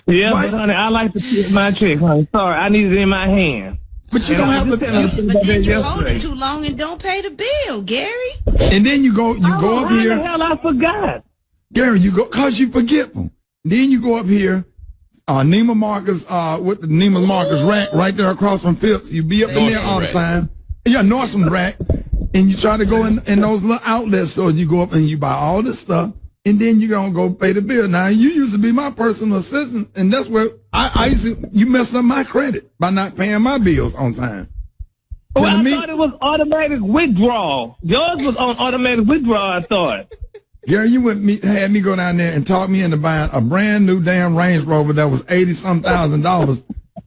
Yeah, but honey, I like to keep my check, honey. Sorry, I need it in my hand. But you don't have to. But then you hold it too long and don't pay the bill, Gary. And then you go up here. How the hell I forgot? Gary, you go, cause you forgetful. Then you go up here. Neiman Marcus, with the Neiman Marcus rack right there across from Phipps. You be up in there all the time. Yeah, Nordstrom rack. And you try to go in those little outlet stores. You go up and you buy all this stuff. And then you're going to go pay the bill. Now, you used to be my personal assistant. And that's where you messed up my credit by not paying my bills on time. Well, I thought it was automatic withdrawal. Yours was on automatic withdrawal, I thought. Gary, you had me go down there and talk me into buying a brand new damn Range Rover that was $80-some thousand.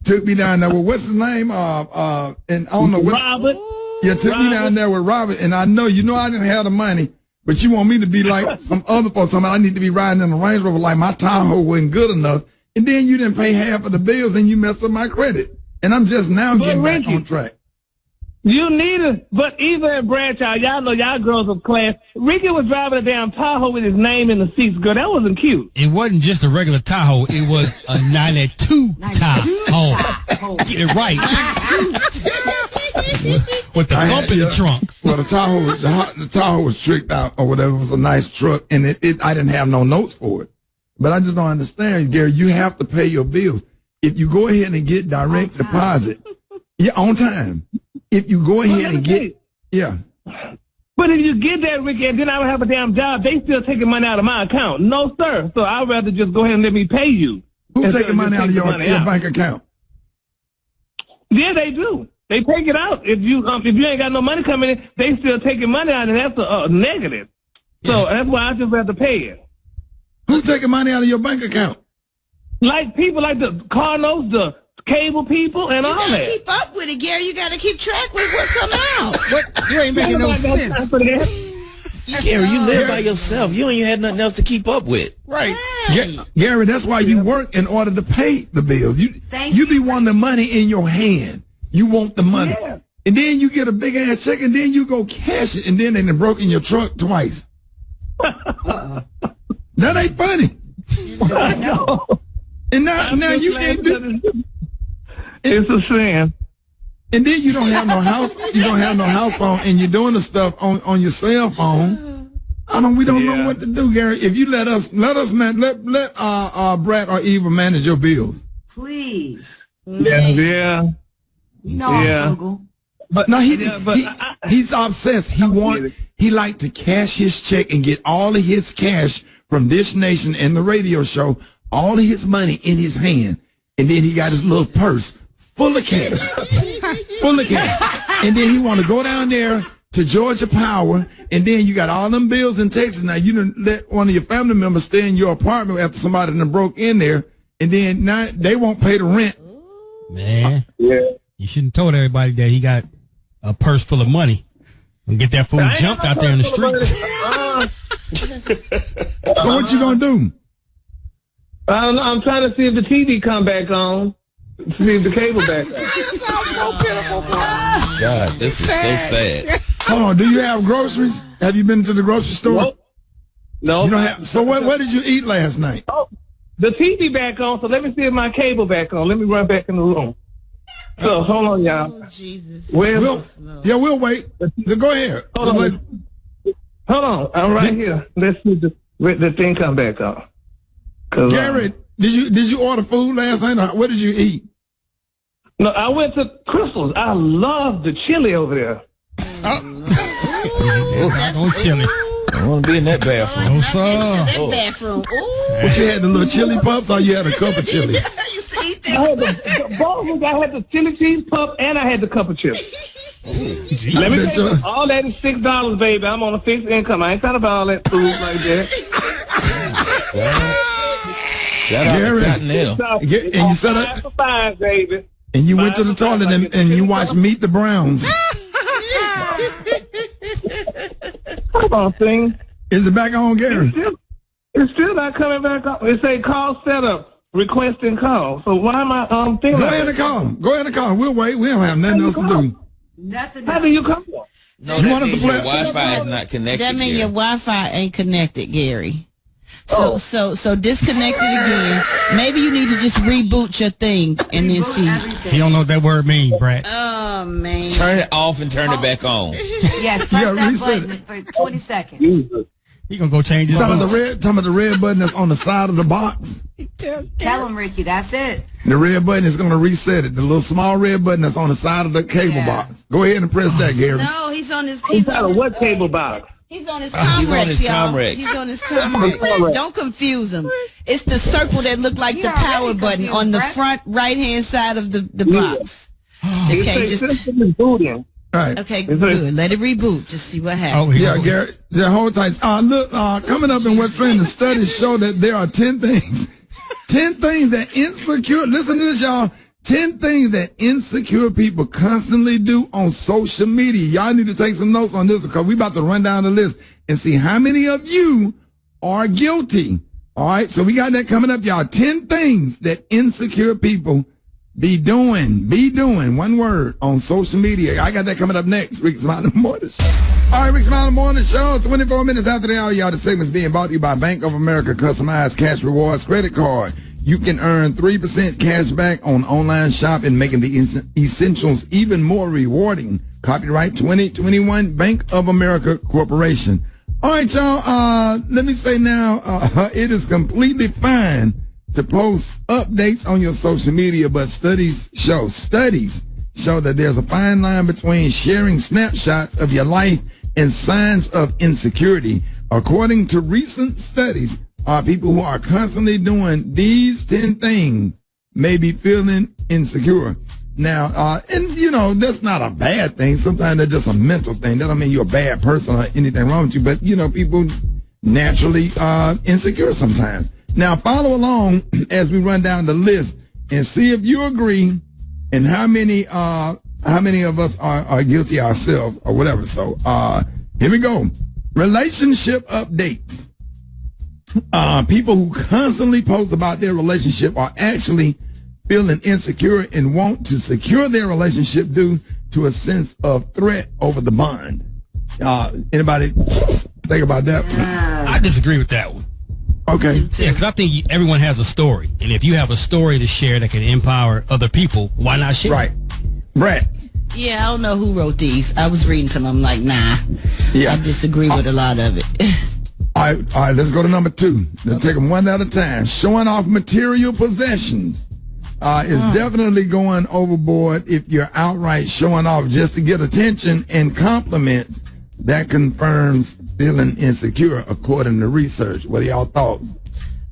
Took me down there with, what's his name? And I don't know what. Robert. Yeah, took me down there with Robert. And I know I didn't have the money, but you want me to be like some other folks. I need to be riding in a Range Rover like my Tahoe wasn't good enough. And then you didn't pay half of the bills and you messed up my credit. And I'm just now getting back on track. You need it, but Eva and Bradshaw, y'all know y'all girls of class. Ricky was driving a damn Tahoe with his name in the seats, girl. That wasn't cute. It wasn't just a regular Tahoe. It was a 92 Tahoe. Get it right. With the bump in the trunk. Well, the Tahoe was tricked out or whatever. It was a nice truck, and I didn't have no notes for it. But I just don't understand, Gary. You have to pay your bills. If you go ahead and get direct deposit, on time. If you go ahead and get, But if you get that, Ricky, and then I would have a damn job, they still taking money out of my account. No, sir. So I'd rather just go ahead and let me pay you. Who's taking money out of your bank account? Yeah, they do. They take it out. If you ain't got no money coming in, they still taking money out, and that's a negative. So that's why I just have to pay it. Who's taking money out of your bank account? Like people like the Cardinals, the cable people, and all You gotta that. keep up with it, Gary. You gotta keep track with what come out. What? You ain't making no sense. Gary, you live by yourself. You ain't even had nothing else to keep up with. Right. Gary, that's why you work in order to pay the bills. You be wanting the money in your hand. You want the money. Yeah. And then you get a big ass check and then you go cash it and then they done broke in your truck twice. That ain't funny. I know. And now you can't do It's a sin. and then you don't have no house phone and you're doing the stuff on your cell phone. We don't know what to do, Gary. If you let Brad or Eva manage your bills. Please. Yeah. No, Yeah. Google. But No, yeah, he's obsessed. He like to cash his check and get all of his cash from Dish Nation and the radio show, all of his money in his hand, and then he got his little purse full of cash, and then he want to go down there to Georgia Power, and then you got all them bills in Texas. Now you done let one of your family members stay in your apartment after somebody done broke in there, and then now they won't pay the rent. Man. Yeah. You shouldn't have told everybody that he got a purse full of money and get that fool jumped out there in the streets. So what you gonna do? I don't know. I'm trying to see if the TV come back on. See if the cable back on. It sounds so pitiful, bro. God, this is so sad. Hold on. Do you have groceries? Have you been to the grocery store? Nope. No. You don't have. So what did you eat last night? Oh, the TV back on, so let me see if my cable back on. Let me run back in the room. So hold on, y'all. Oh, Jesus. We'll wait. Go ahead. Hold on. I'm right here. Let's see the thing come back on. Garrett, did you order food last night? What did you eat? No, I went to Crystal's. I love the chili over there. Don't chili. I want to be in that bathroom. No, sir. That bathroom. Ooh. But you had the little chili pups or you had a cup of chili? I used to eat I that. had both. I had the chili cheese pup and I had the cup of chili. Let me tell you, all that is $6, baby. I'm on a fixed income. I ain't trying to buy all that food like that. Shout out to Cottonelle. And you set up, for $5, baby. and you went to the toilet and you watched Meet the Browns. Come on, thing. Is it back on, Gary? It's still not coming back on. It say call setup, requesting call. So why am I thinking? Go ahead and call him. Go ahead and call him. We'll wait. We don't have nothing else to do. Nothing How else. do you call? No, You that want us to means your play- Wi-Fi is not connected. That means here. your Wi-Fi ain't connected, Gary. So disconnect it again. Maybe you need to just reboot your thing and then see. He don't know what that word means, Brad. Oh man. Turn it off and turn it back on. Yes, press Yeah, that reset button for 20 seconds. He gonna go change his Talking boots. about the red button that's on the side of the box. Tell him, Ricky, that's it. The red button is going to reset it. The little small red button that's on the side of the cable box. Go ahead and press that, Gary. No, he's on his. He's out of what cable box? He's on his He's on Comrex, his y'all. Comrex. He's on his Comrex. Don't confuse him. It's the circle that look like You're the power already button confused, on the Brett. front right-hand side of the box. Okay, just system is booting. All right. okay, good. Let it reboot. Just see what happens. Oh, Yeah, Gary. The whole time. Look, coming up in what's trending, the studies show that there are 10 things. 10 things that insecure, listen to this, y'all. 10 things that insecure people constantly do on social media. Y'all need to take some notes on this because we about to run down the list and see how many of you are guilty. All right. So we got that coming up, y'all. 10 things that insecure people be doing, one word, on social media. I got that coming up next. Rickey Smiley in the Morning Show. All right, Rickey Smiley in the Morning Show. 24 minutes after the hour, y'all. The segment's being brought to you by Bank of America Customized Cash Rewards Credit Card. You can earn 3% cash back on online shopping, making the essentials even more rewarding. Copyright 2021 Bank of America Corporation. All right, y'all. Let me say now, it is completely fine to post updates on your social media, but studies show that there's a fine line between sharing snapshots of your life and signs of insecurity. According to recent studies, people who are constantly doing these 10 things may be feeling insecure. Now, and you know, that's not a bad thing. Sometimes that's just a mental thing. That don't mean you're a bad person or anything wrong with you, but you know, people naturally insecure sometimes. Now, follow along as we run down the list and see if you agree and how many of us are guilty ourselves or whatever. So here we go. Relationship updates. People who constantly post about their relationship are actually feeling insecure and want to secure their relationship due to a sense of threat over the bond. Anybody think about that? I disagree with that one. Okay. Yeah, because I think everyone has a story. And if you have a story to share that can empower other people, why not share? Right. Brett. Yeah, I don't know who wrote these. I was reading some. I'm like, nah. Yeah. I disagree with a lot of it. All right, let's go to number 2. Let's take them one at a time. Showing off material possessions is definitely going overboard if you're outright showing off just to get attention and compliments. That confirms feeling insecure, according to research. What are y'all thoughts?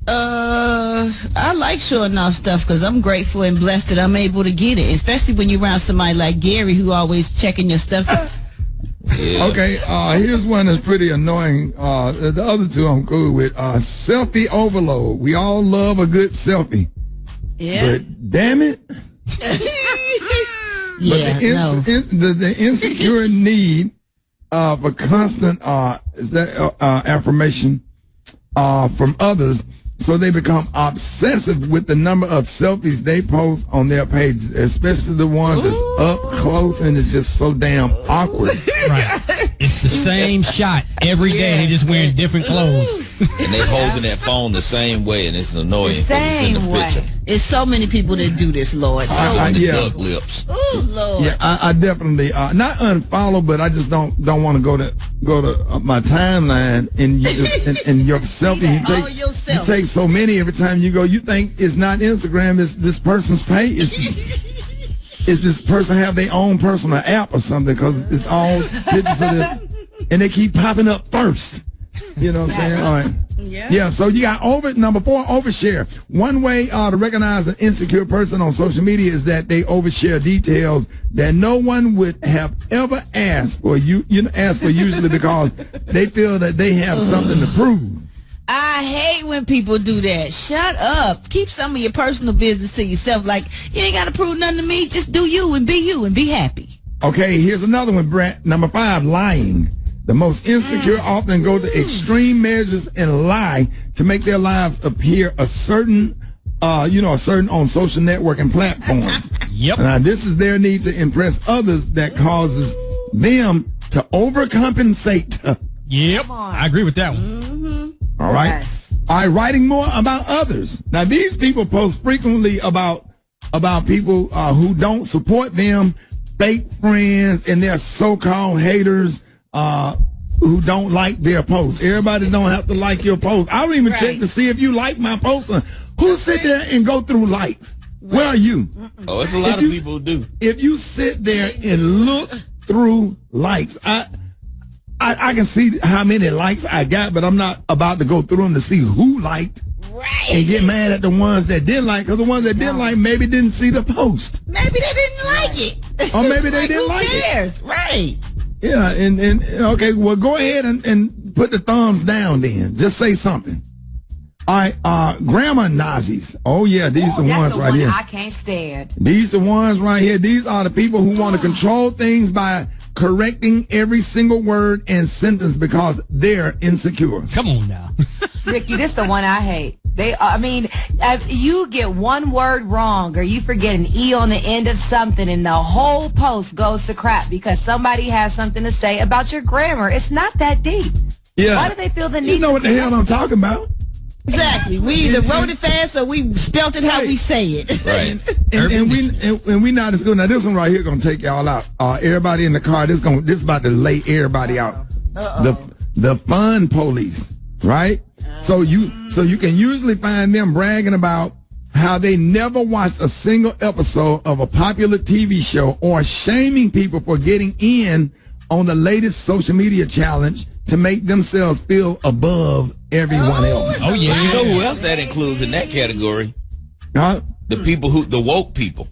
I like showing off stuff because I'm grateful and blessed that I'm able to get it, especially when you're around somebody like Gary who always checking your stuff. Yeah. Okay, here's one that's pretty annoying. The other two I'm cool with. Selfie overload. We all love a good selfie. Yeah. But damn it. Yeah, the insecure need for constant affirmation from others, so they become obsessive with the number of selfies they post on their pages, especially the ones that's up close and it's just so damn awkward. Right. It's the same shot every day. They just wearing different clothes. And they holding that phone the same way, and it's annoying because it's in the picture. It's so many people that do this, Lord. Duck lips. Oh, Lord. Yeah, I definitely not unfollow, but I just don't want to go to my timeline and you just, and your selfie. You take so many every time you go. You think it's not Instagram. It's this person's page. Is this person have their own personal app or something? Because it's all pictures of this, and they keep popping up first. You know what I'm saying? All right. Yeah, so you got number 4, overshare. One way to recognize an insecure person on social media is that they overshare details that no one would have ever asked for usually because they feel that they have something to prove. I hate when people do that. Shut up. Keep some of your personal business to yourself. Like, you ain't got to prove nothing to me. Just do you and be happy. Okay, here's another one, Brett. Number 5, lying. The most insecure often go to extreme measures and lie to make their lives appear a certain on social networking platforms. Yep. Now, this is their need to impress others that causes them to overcompensate. Yep. I agree with that one. Mm-hmm. All right. Yes. All right, writing more about others. Now, these people post frequently about people who don't support them, fake friends, and their so-called haters who don't like their post. Everybody don't have to like your post. I don't even check to see if you like my post. Who sit there and go through likes? Where are you? Oh, it's a lot of people who do. If you sit there and look through likes, I can see how many likes I got, but I'm not about to go through them to see who liked and get mad at the ones that didn't like, because the ones that didn't like maybe didn't see the post. Maybe they didn't like it. Or maybe they didn't like it. Who cares? Right. Yeah, and okay, well, go ahead and put the thumbs down then. Just say something. All right, grammar Nazis. Oh, yeah, these are the ones right here. I can't stand. These are the ones right here. These are the people who want to control things by correcting every single word and sentence because they're insecure. Come on now. Ricky, this is the one I hate. If you get one word wrong or you forget an E on the end of something and the whole post goes to crap because somebody has something to say about your grammar. It's not that deep. Yeah. Why do they feel the need You know what the hell I'm talking about. Exactly. We either wrote it fast or we spelt it how we say it. Right. and we not as good. Now this one right here gonna take y'all out. Everybody in the car. This is about to lay everybody out. The fun police, right? So you can usually find them bragging about how they never watched a single episode of a popular TV show or shaming people for getting in on the latest social media challenge to make themselves feel above everyone else. Oh, yeah. You know who else that includes in that category? Huh? The woke people.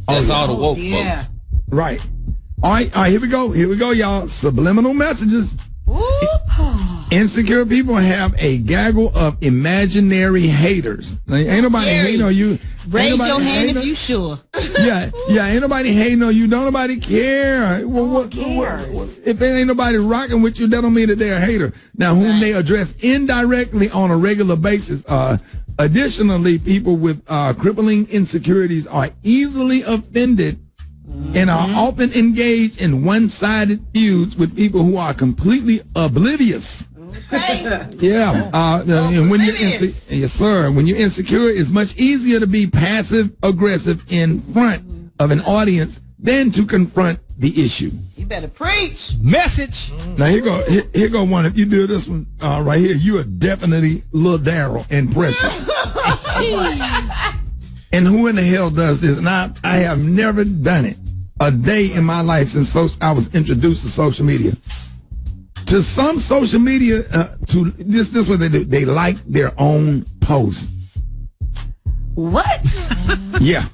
That's all the woke folks. Right. All right, here we go, y'all. Subliminal messages. Insecure people have a gaggle of imaginary haters. Like, ain't nobody hating on you. Raise your hand if you sure. Yeah, ain't nobody hating on you. Don't nobody care. Well, what cares? If there ain't nobody rocking with you, that don't mean that they're a hater. Now, whom they address indirectly on a regular basis. Additionally, people with crippling insecurities are easily offended and are often engaged in one-sided feuds with people who are completely oblivious. Yeah. And when yes, sir. When you're insecure, it's much easier to be passive aggressive in front of an audience than to confront the issue. You better preach. Message. Now here go one. If you do this one right here, you are definitely Lil Daryl and Precious. And who in the hell does this? And I have never done it a day in my life since I was introduced to social media. To some social media, to this is what they do. They like their own post. What? Yeah.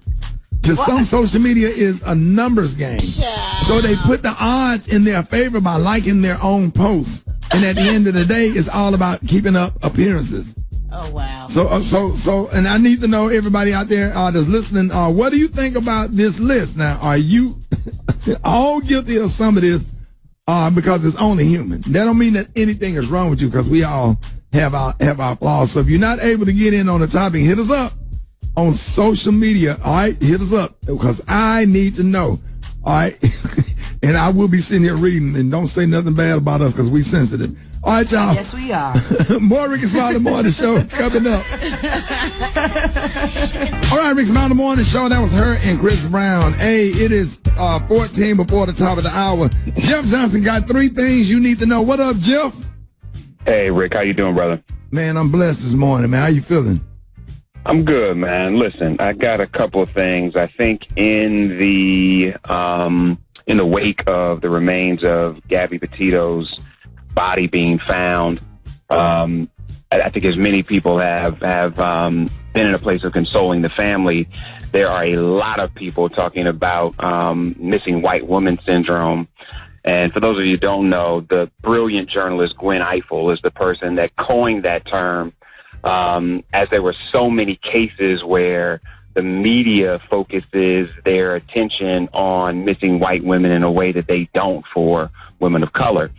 To some social media is a numbers game. So they put the odds in their favor by liking their own posts. And at the end of the day, it's all about keeping up appearances. Oh, wow. So, and I need to know, everybody out there that's listening, what do you think about this list? Now, are you all guilty of some of this? Because it's only human. That don't mean that anything is wrong with you, because we all have our flaws. So if you're not able to get in on the topic, hit us up on social media. All right, hit us up, because I need to know. All right, and I will be sitting here reading, and don't say nothing bad about us, because we sensitive. All right, y'all. Yes, we are. More Rickey Smiley Morning Show coming up. All right, Rickey Smiley Morning Show. That was her and Chris Brown. Hey, it is 14 before the top of the hour. Jeff Johnson got 3 things you need to know. What up, Jeff? Hey, Rick. How you doing, brother? Man, I'm blessed this morning, man. How you feeling? I'm good, man. Listen, I got a couple of things. I think in the wake of the remains of Gabby Petito's body being found, I think as many people have been in a place of consoling the family, there are a lot of people talking about missing white woman syndrome. And for those of you who don't know, the brilliant journalist Gwen Ifill is the person that coined that term, as there were so many cases where the media focuses their attention on missing white women in a way that they don't for women of color.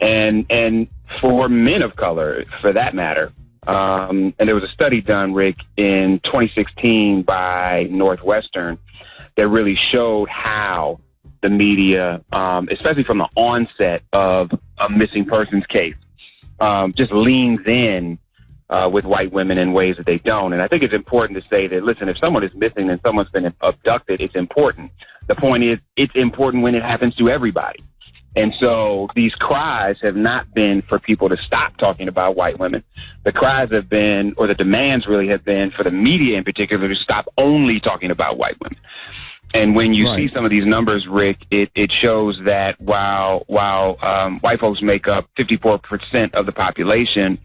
And for men of color, for that matter. And there was a study done, Rick, in 2016 by Northwestern that really showed how the media, especially from the onset of a missing persons case, just leans in with white women in ways that they don't. And I think it's important to say that, listen, if someone is missing and someone's been abducted, it's important. The point is, it's important when it happens to everybody. And so these cries have not been for people to stop talking about white women. The cries have been, or the demands really have been for the media in particular to stop only talking about white women. And when you see some of these numbers, Rick, it shows that while white folks make up 54% of the population,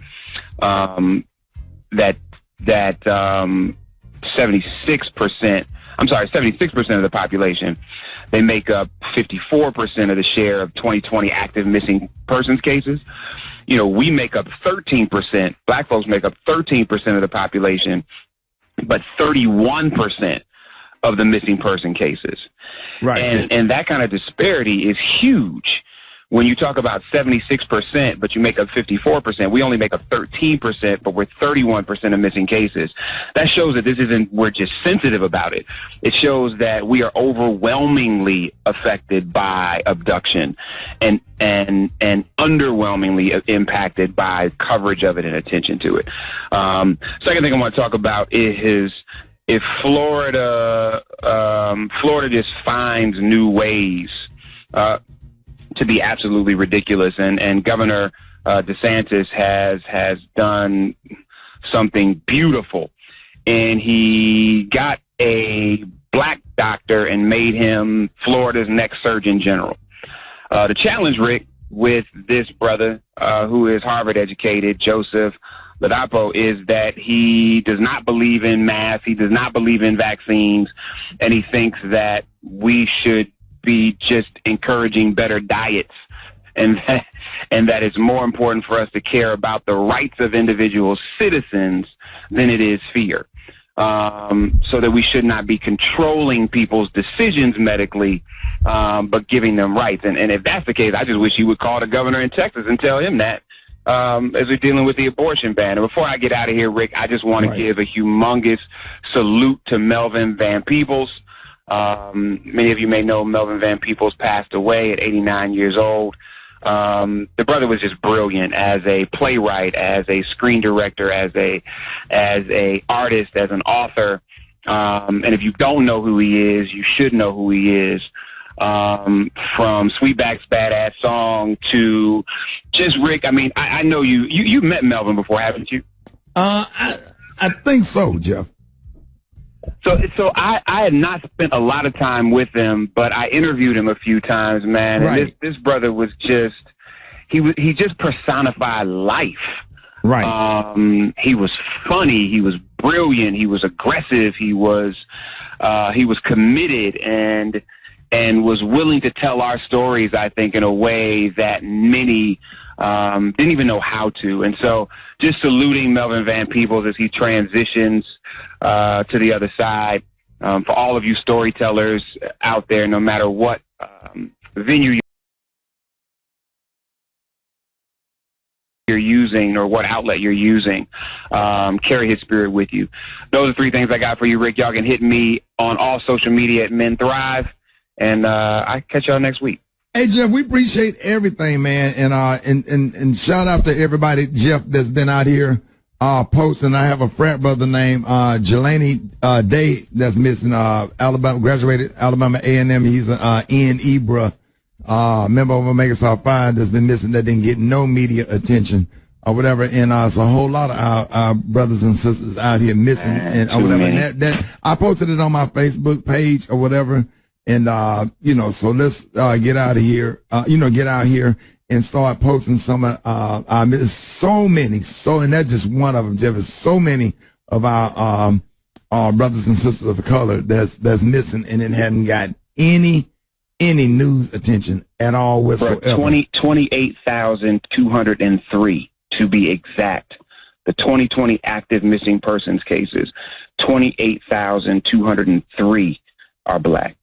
that 76% of the population, they make up 54% of the share of 2020 active missing persons cases. You know, we make up 13%, black folks make up 13% of the population, but 31% of the missing person cases. Right. And that kind of disparity is huge. When you talk about 76%, but you make up 54%, we only make up 13%, but we're 31% of missing cases. That shows that this isn't, we're just sensitive about it. It shows that we are overwhelmingly affected by abduction and underwhelmingly impacted by coverage of it and attention to it. Second thing I want to talk about is if Florida just finds new ways to be absolutely ridiculous, and Governor DeSantis has done something beautiful, and he got a black doctor and made him Florida's next Surgeon General. The challenge, Rick, with this brother who is Harvard educated, Joseph Ladapo, is that he does not believe in masks, he does not believe in vaccines, and he thinks that we should be just encouraging better diets and that it's more important for us to care about the rights of individual citizens than it is fear. So that we should not be controlling people's decisions medically, but giving them rights. And if that's the case, I just wish you would call the governor in Texas and tell him that, as we're dealing with the abortion ban. And before I get out of here, Rick, I just want to give a humongous salute to Melvin Van Peebles. Many of you may know Melvin Van Peebles passed away at 89 years old. The brother was just brilliant as a playwright, as a screen director, as a artist, as an author. And if you don't know who he is, you should know who he is. From Sweetback's Badass Song to just Rick. I mean, I know you met Melvin before, haven't you? I think so, Jeff. So I had not spent a lot of time with him, but I interviewed him a few times, man. And Right. this brother was just he just personified life. Right. He was funny. He was brilliant. He was aggressive. He was committed and was willing to tell our stories, I think, in a way that many didn't even know how to. And so just saluting Melvin Van Peebles as he transitions to the other side. For all of you storytellers out there, no matter what venue you're using or what outlet you're using, carry his spirit with you. Those are three things I got for you, Rick. Y'all can hit me on all social media at Men Thrive, and I catch y'all next week. Hey, Jeff, we appreciate everything, man. And shout out to everybody, Jeff, that's been out here posting. I have a frat brother named Jelani Day that's missing. Alabama, graduated Alabama A&M. He's an Ian Ebra member of Omega Psi Phi that's been missing, that didn't get no media attention or whatever. And it's a whole lot of our brothers and sisters out here missing and or whatever. And that I posted it on my Facebook page or whatever. And, so let's, get out of here, get out here and start posting some, and that's just one of them, Jeff, is so many of our brothers and sisters of color that's missing, and it hadn't got any news attention at all whatsoever. 28,203 to be exact. The 2020 active missing persons cases, 28,203 are black.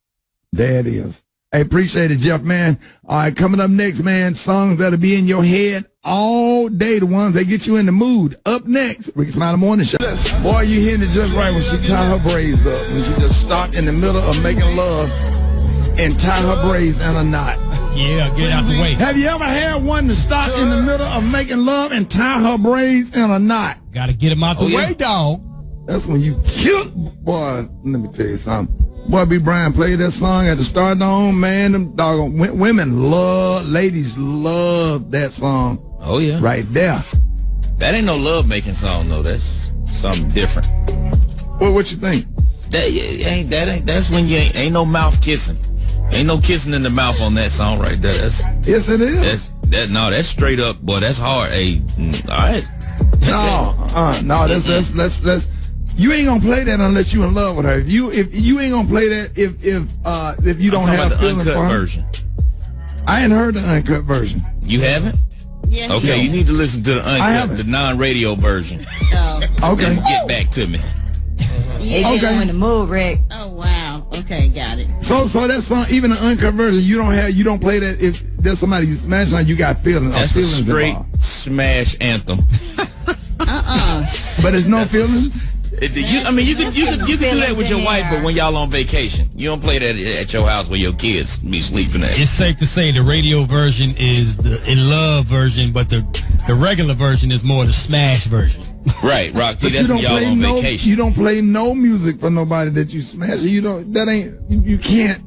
There it is. I appreciate it, Jeff, man. All right, coming up next, man, songs that'll be in your head all day, the ones that get you in the mood. Up next, Rickey Smiley Morning Show. Boy, you hearing it just right when she tie her braids up, when she just stopped in the middle of making love and tie her braids in a knot. Yeah, get out the way. Have you ever had one to stop in the middle of making love and tie her braids in a knot? Gotta get him out the way, dog. That's when you kill. Boy, let me tell you something. Boy, B. Brian played that song at the start on, man. Them doggone women ladies love that song. Oh, yeah. Right there. That ain't no love-making song, though. That's something different. Well, what you think? That's when you ain't no mouth kissing. Ain't no kissing in the mouth on that song right there. Yes, it is. That's straight up, boy. That's hard. Hey, all right. No, let's. You ain't gonna play that unless you in love with her. If you ain't gonna play that if you don't have feelings for her. Version. I ain't heard the uncut version. You haven't? Yeah. Okay, you need to listen to the uncut, the non-radio version. Okay. Then get back to me. Yeah, okay. In the mood, Rick. Oh wow. Okay, got it. So that song, even the uncut version, you don't play that if there's somebody you smashing on, you got feelings. That's feelings a straight involved. smash anthem. But there's no feelings. You can do that with your wife, but when y'all on vacation, you don't play that at your house where your kids be sleeping at. It's safe to say the radio version is the in love version, but the regular version is more the smash version. Right, Rock T. But That's when y'all on vacation. You don't play no music for nobody that you smash. You can't.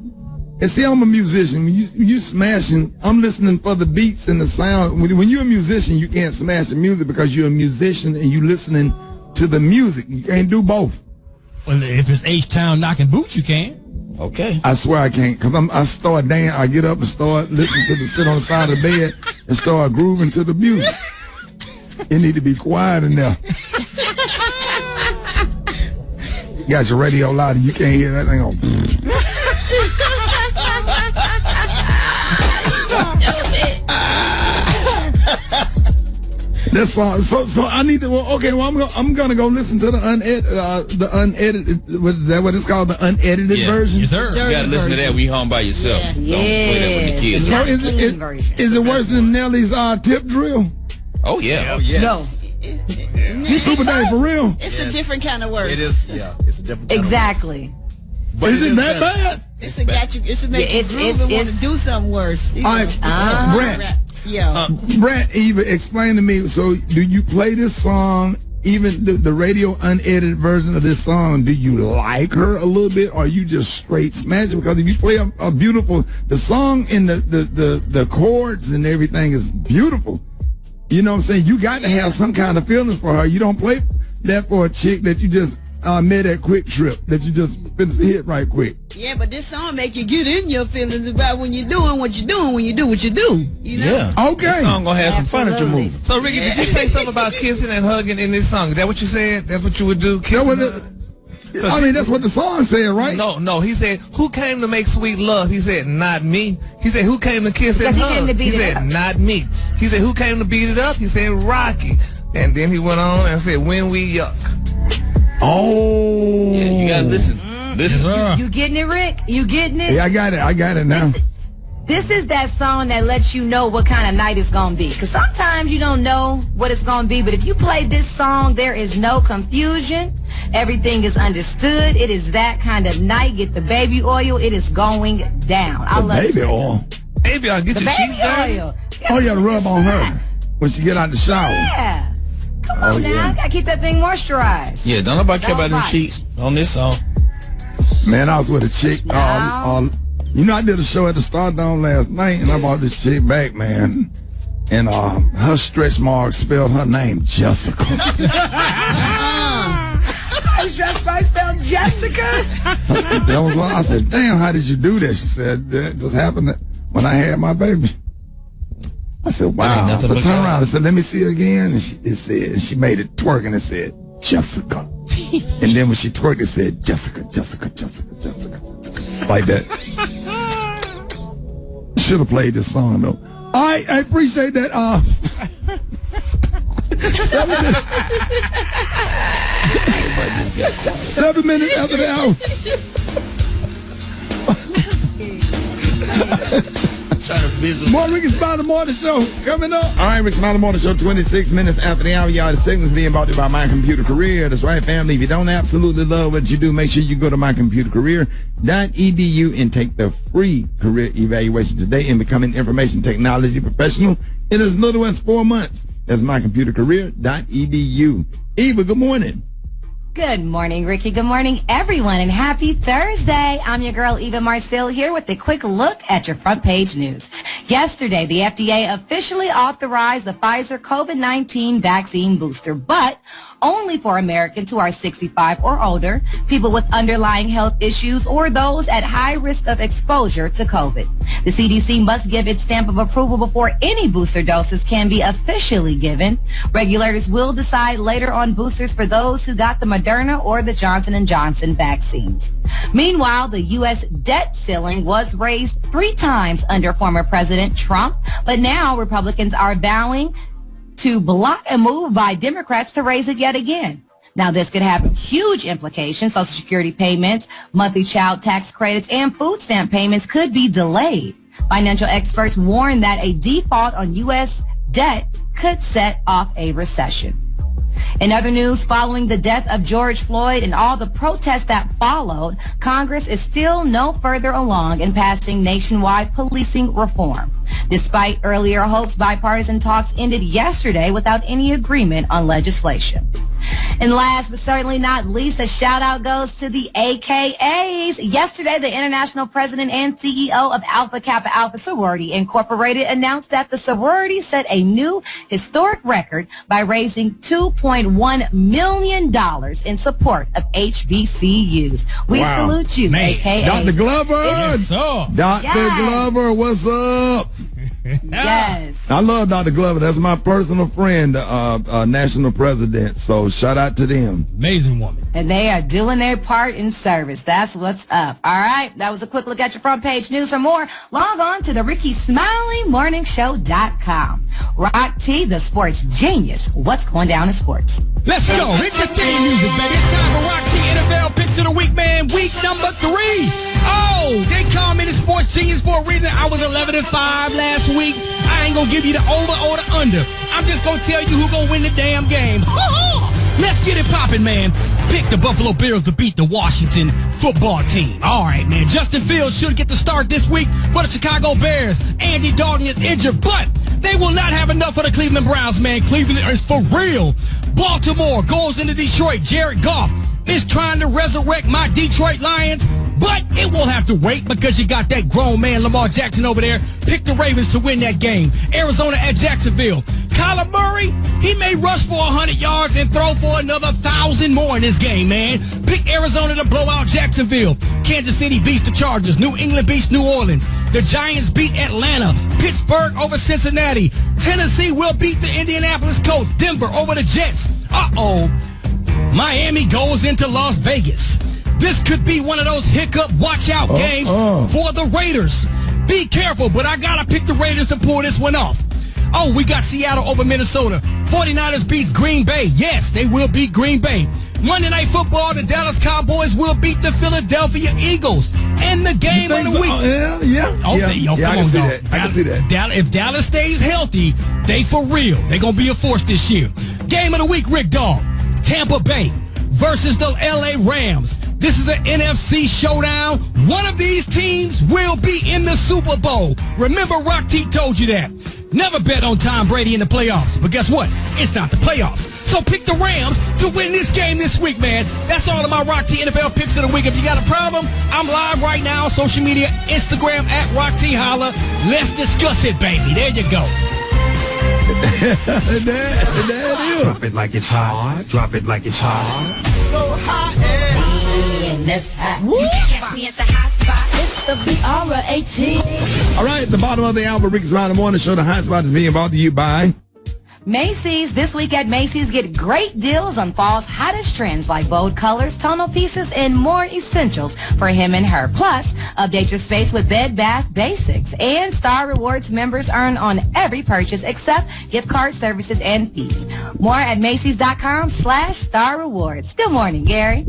And see, I'm a musician. When you smashing, I'm listening for the beats and the sound. When you're a musician, you can't smash the music because you're a musician and you listening to the music. You can't do both. Well, if it's H-Town knocking boots, you can. Okay. I swear I can't, because I start dancing. I get up and start listening to sit on the side of the bed and start grooving to the music. You need to be quiet in there. You got your radio loud and you can't hear that thing on. That song. So I need to. Well, okay. Well, I'm gonna go listen to the unedited. What is that? What it's called? The unedited version. Yes, sir. You gotta listen to that when you home by yourself. Yeah. Don't play that with the kids. So is it worse than Nelly's tip drill? Oh yeah. Oh yes. No. You Super Dave for real? It's a different kind of worse. It is. Yeah. It's a different. Kind Exactly. But Is it that bad? It's a got you. It's a make you groove and want to do something worse. All right, Brett. Yeah. Brett, Eva, explain to me. So, do you play this song, even the radio unedited version of this song? Do you like her a little bit, or you just straight smash it? Because if you play a beautiful, the song and the chords and everything is beautiful. You know what I'm saying? You got to have some kind of feelings for her. You don't play that for a chick that you just met at Quick Trip, that you just finished the hit right quick. Yeah, but this song make you get in your feelings about when you're doing what you're doing when you do what you do. You know? Yeah. Okay. This song gonna have some furniture moving. So Ricky, did you say something about kissing and hugging in this song? Is that what you said? That's what you would do? I mean, that's what the song said, right? No. He said, "Who came to make sweet love?" He said, "Not me." He said, "Who came to kiss and hug?" He said, "Not me." He said, "Who came to beat it up?" He said, "Rocky." And then he went on and said, "When we yuck." Oh. Yeah, you gotta listen. Listen. You getting it, Rick? You getting it? Yeah, I got it now. This is that song that lets you know what kind of night it's going to be. Because sometimes you don't know what it's going to be. But if you play this song, there is no confusion. Everything is understood. It is that kind of night. Get the baby oil. It is going down. I love baby oil. Baby oil. Get the your baby sheets dirty. oil. Oh, you got to rub on her when she get out the shower. Yeah. Come on now. Got to keep that thing moisturized. Yeah, don't nobody care about them sheets on this song. Man, I was with a chick. You know, I did a show at the Stardome last night, and I brought this chick back, man. And her stretch marks spelled her name Jessica. Her stretch marks spelled Jessica? That was all. I said, damn, how did you do that? She said, that just happened when I had my baby. I said, wow. I said, turn around. I said, let me see it again. And she made it twerk, and it said, Jessica. And then when she twerked, it said, Jessica, Jessica, Jessica, Jessica, Jessica. Like that. Should have played this song, though. All right, I appreciate that. 7 minutes after the hour. More Rickey Smiley Morning Show coming up. All right, Rickey Smiley Morning Show, 26 minutes after the hour. Y'all, the segment's being brought to you by My Computer Career. That's right, family. If you don't absolutely love what you do, make sure you go to mycomputercareer.edu and take the free career evaluation today and become an information technology professional in as little as 4 months. That's mycomputercareer.edu. Eva, good morning. Good morning, Ricky. Good morning, everyone, and happy Thursday. I'm your girl, Eva Marcille, here with a quick look at your front page news. Yesterday, the FDA officially authorized the Pfizer COVID-19 vaccine booster, but only for Americans who are 65 or older, people with underlying health issues, or those at high risk of exposure to COVID. The CDC must give its stamp of approval before any booster doses can be officially given. Regulators will decide later on boosters for those who got the Moderna or the Johnson & Johnson vaccines. Meanwhile, the U.S. debt ceiling was raised 3 times under former President Trump, but now Republicans are vowing to block a move by Democrats to raise it yet again. Now, this could have huge implications. Social Security payments, monthly child tax credits, and food stamp payments could be delayed. Financial experts warn that a default on U.S. debt could set off a recession. In other news, following the death of George Floyd and all the protests that followed, Congress is still no further along in passing nationwide policing reform. Despite earlier hopes, bipartisan talks ended yesterday without any agreement on legislation. And last but certainly not least, a shout out goes to the AKAs. Yesterday, the international president and CEO of Alpha Kappa Alpha Sorority Incorporated announced that the sorority set a new historic record by raising $2.1 million in support of HBCUs. We salute you, AKAs. Dr. Glover! Yes, sir. Dr. Glover, what's up? Yes. I love Dr. Glover. That's my personal friend, national president. So shout out to them. Amazing woman. And they are doing their part in service. That's what's up. All right. That was a quick look at your front page news. For more, log on to the Rickey Smiley Morningshow.com. Rock T, the sports genius. What's going down in sports? Let's go. Hit the theme music, baby. It's time for Rock T NFL Picks of the Week, man. Week number 3. Oh, they call me the sports genius for a reason. I was 11-5 last week. I ain't going to give you the over or the under. I'm just going to tell you who going to win the damn game. Let's get it popping, man. Pick the Buffalo Bills to beat the Washington football team. All right, man. Justin Fields should get the start this week for the Chicago Bears. Andy Dalton is injured, but they will not have enough for the Cleveland Browns, man. Cleveland is for real. Baltimore goes into Detroit. Jared Goff is trying to resurrect my Detroit Lions, but it will have to wait because you got that grown man Lamar Jackson over there. Pick the Ravens to win that game. Arizona at Jacksonville. Kyler Murray, he may rush for 100 yards and throw for another 1,000 more in this game, man. Pick Arizona to blow out Jacksonville. Kansas City beats the Chargers. New England beats New Orleans. The Giants beat Atlanta. Pittsburgh over Cincinnati. Tennessee will beat the Indianapolis Colts. Denver over the Jets. Uh-oh. Miami goes into Las Vegas. This could be one of those hiccup watch-out games for the Raiders. Be careful, but I got to pick the Raiders to pull this one off. Oh, we got Seattle over Minnesota. 49ers beat Green Bay. Yes, they will beat Green Bay. Monday Night Football, the Dallas Cowboys will beat the Philadelphia Eagles. And the game of the week. I can see that. If Dallas stays healthy, they for real. They're going to be a force this year. Game of the week, Rick Dog. Tampa Bay versus the L.A. Rams. This is an NFC showdown. One of these teams will be in the Super Bowl. Remember, Rock T told you that. Never bet on Tom Brady in the playoffs. But guess what? It's not the playoffs. So pick the Rams to win this game this week, man. That's all of my Rock T NFL picks of the week. If you got a problem, I'm live right now on social media, Instagram at Rock T Holla. Let's discuss it, baby. There you go. There it is. Drop it like it's hot. Drop it like it's hot. So hot and that's hot. You can catch me at the hot spot. It's the BR18. All right, the bottom of the hour, Rickey Smiley Morning Show. The hot spot is being brought to you by Macy's. This week at Macy's, get great deals on fall's hottest trends like bold colors, tonal pieces, and more essentials for him and her. Plus, update your space with Bed Bath Basics. And Star Rewards members earn on every purchase except gift card services and fees. More at Macy's.com/Star Rewards. Good morning, Gary.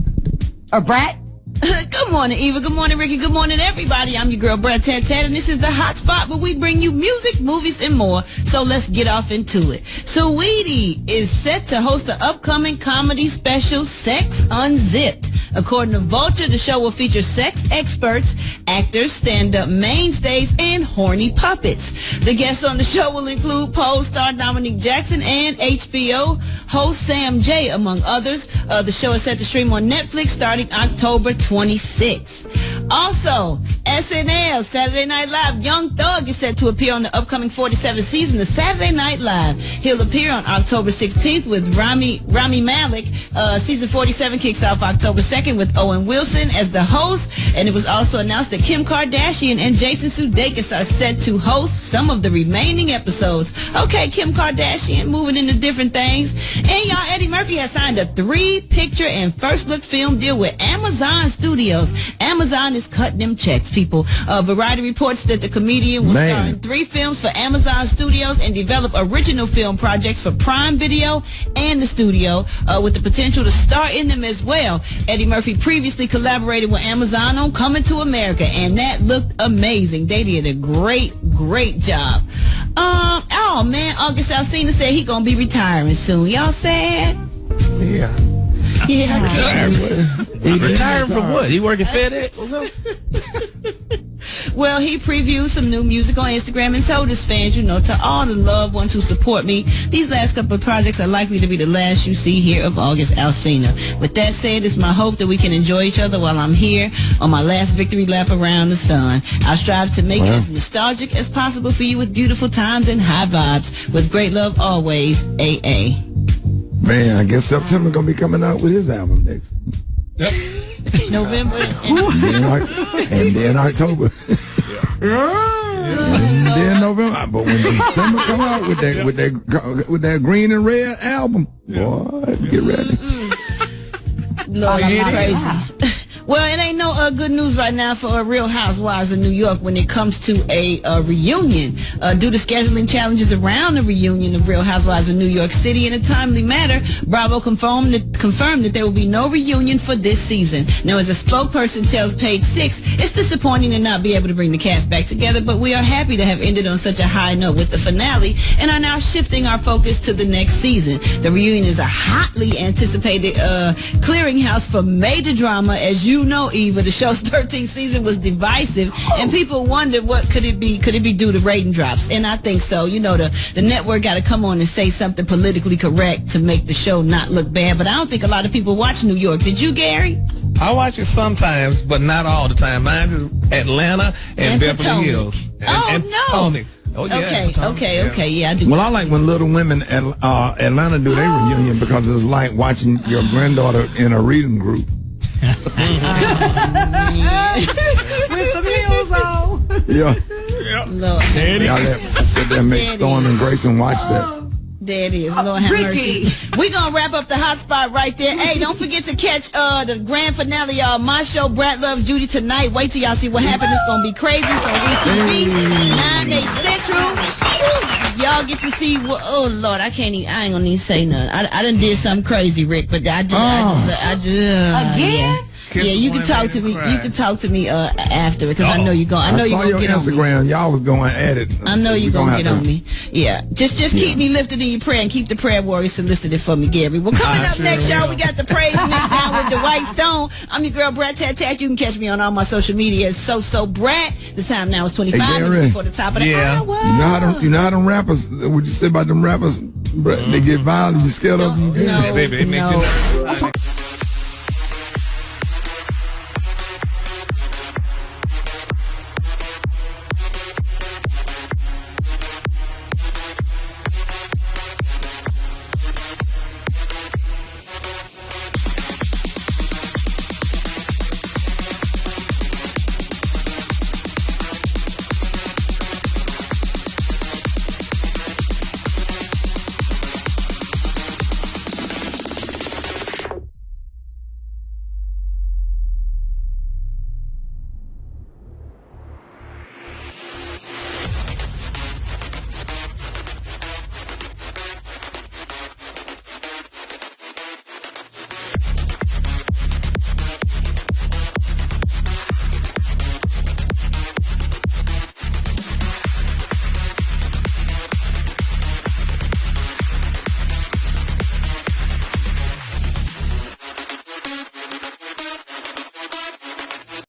Or Brett. Good morning, Eva. Good morning, Ricky. Good morning, everybody. I'm your girl, Brett Tat, and this is the hot spot where we bring you music, movies, and more. So let's get off into it. Saweetie is set to host the upcoming comedy special, Sex Unzipped. According to Vulture, the show will feature sex experts, actors, stand-up mainstays, and horny puppets. The guests on the show will include Pose star Dominique Jackson and HBO host Sam J, among others. The show is set to stream on Netflix starting October 26th. Also, SNL, Saturday Night Live, Young Thug is set to appear on the upcoming 47th season of Saturday Night Live. He'll appear on October 16th with Rami Malek. Season 47 kicks off October 2nd with Owen Wilson as the host. And it was also announced that Kim Kardashian and Jason Sudeikis are set to host some of the remaining episodes. Okay, Kim Kardashian moving into different things. And y'all, Eddie Murphy has signed a 3-picture and first look film deal with Amazon Studios. Amazon is cutting them checks, people. Variety reports that the comedian will star in 3 films for Amazon Studios and develop original film projects for Prime Video and the studio, with the potential to star in them as well. Eddie Murphy previously collaborated with Amazon on Coming to America, and that looked amazing. They did a great job. Oh man, August Alsina said he gonna be retiring soon. Y'all sad? Yeah. He retired from what? He working FedEx or something? Well, he previewed some new music on Instagram and told his fans, to all the loved ones who support me, these last couple of projects are likely to be the last you see here of August Alsina. With that said, it's my hope that we can enjoy each other while I'm here on my last victory lap around the sun. I'll strive to make it as nostalgic as possible for you with beautiful times and high vibes. With great love always, AA. Man, I guess September gonna be coming out with his album next. November and then October. And then November, but when December come out with that green and red album, boy, get ready. Lord, I'm crazy. Well, it ain't no good news right now for Real Housewives of New York when it comes to a reunion. Due to scheduling challenges around the reunion of Real Housewives of New York City in a timely manner, Bravo confirmed that there will be no reunion for this season. Now, as a spokesperson tells Page 6, it's disappointing to not be able to bring the cast back together, but we are happy to have ended on such a high note with the finale and are now shifting our focus to the next season. The reunion is a hotly anticipated clearinghouse for major drama. As you know, Eva, the show's 13th season was divisive, and people wondered what could it be due to rating drops, and I think so. You know, the network got to come on and say something politically correct to make the show not look bad, but I don't think a lot of people watch New York. Did you, Gary? I watch it sometimes, but not all the time. Mine is Atlanta and Beverly Potomac. Hills. And no. Potomac. Oh, yeah. Okay, yeah, I do. Well, I like when Little Women at Atlanta do their reunion because it's like watching your granddaughter in a reading group. With some heels on. Yeah. Lord. I sit there and make Storm and Grayson watch that. There it is. Lord have mercy. We're going to wrap up the hot spot right there. Hey, don't forget to catch the grand finale of my show, Brat Loves Judy, tonight. Wait till y'all see what happens. It's going to be crazy. So WeTV, 9, 8 Central. Woo, y'all get to see what, oh, Lord, I ain't going to even say nothing. I done did something crazy, Rick, but I just again? Yeah, you can talk to me. You can talk to me after because I know you're going. I know you're going to get on me. Instagram, y'all was going at it. I know you're going to get on me. Yeah, just keep me lifted in your prayer and keep the prayer warriors solicited for me, Gary. Well, coming up next, y'all, we got the praise mix down with the White Stone. I'm your girl, Brat Tat Tat. You can catch me on all my social media. It's So Brat. The time now is 25 minutes before the top of the hour. You know how them rappers? What you say about them rappers? They get violent. You scared of them? No, baby, they make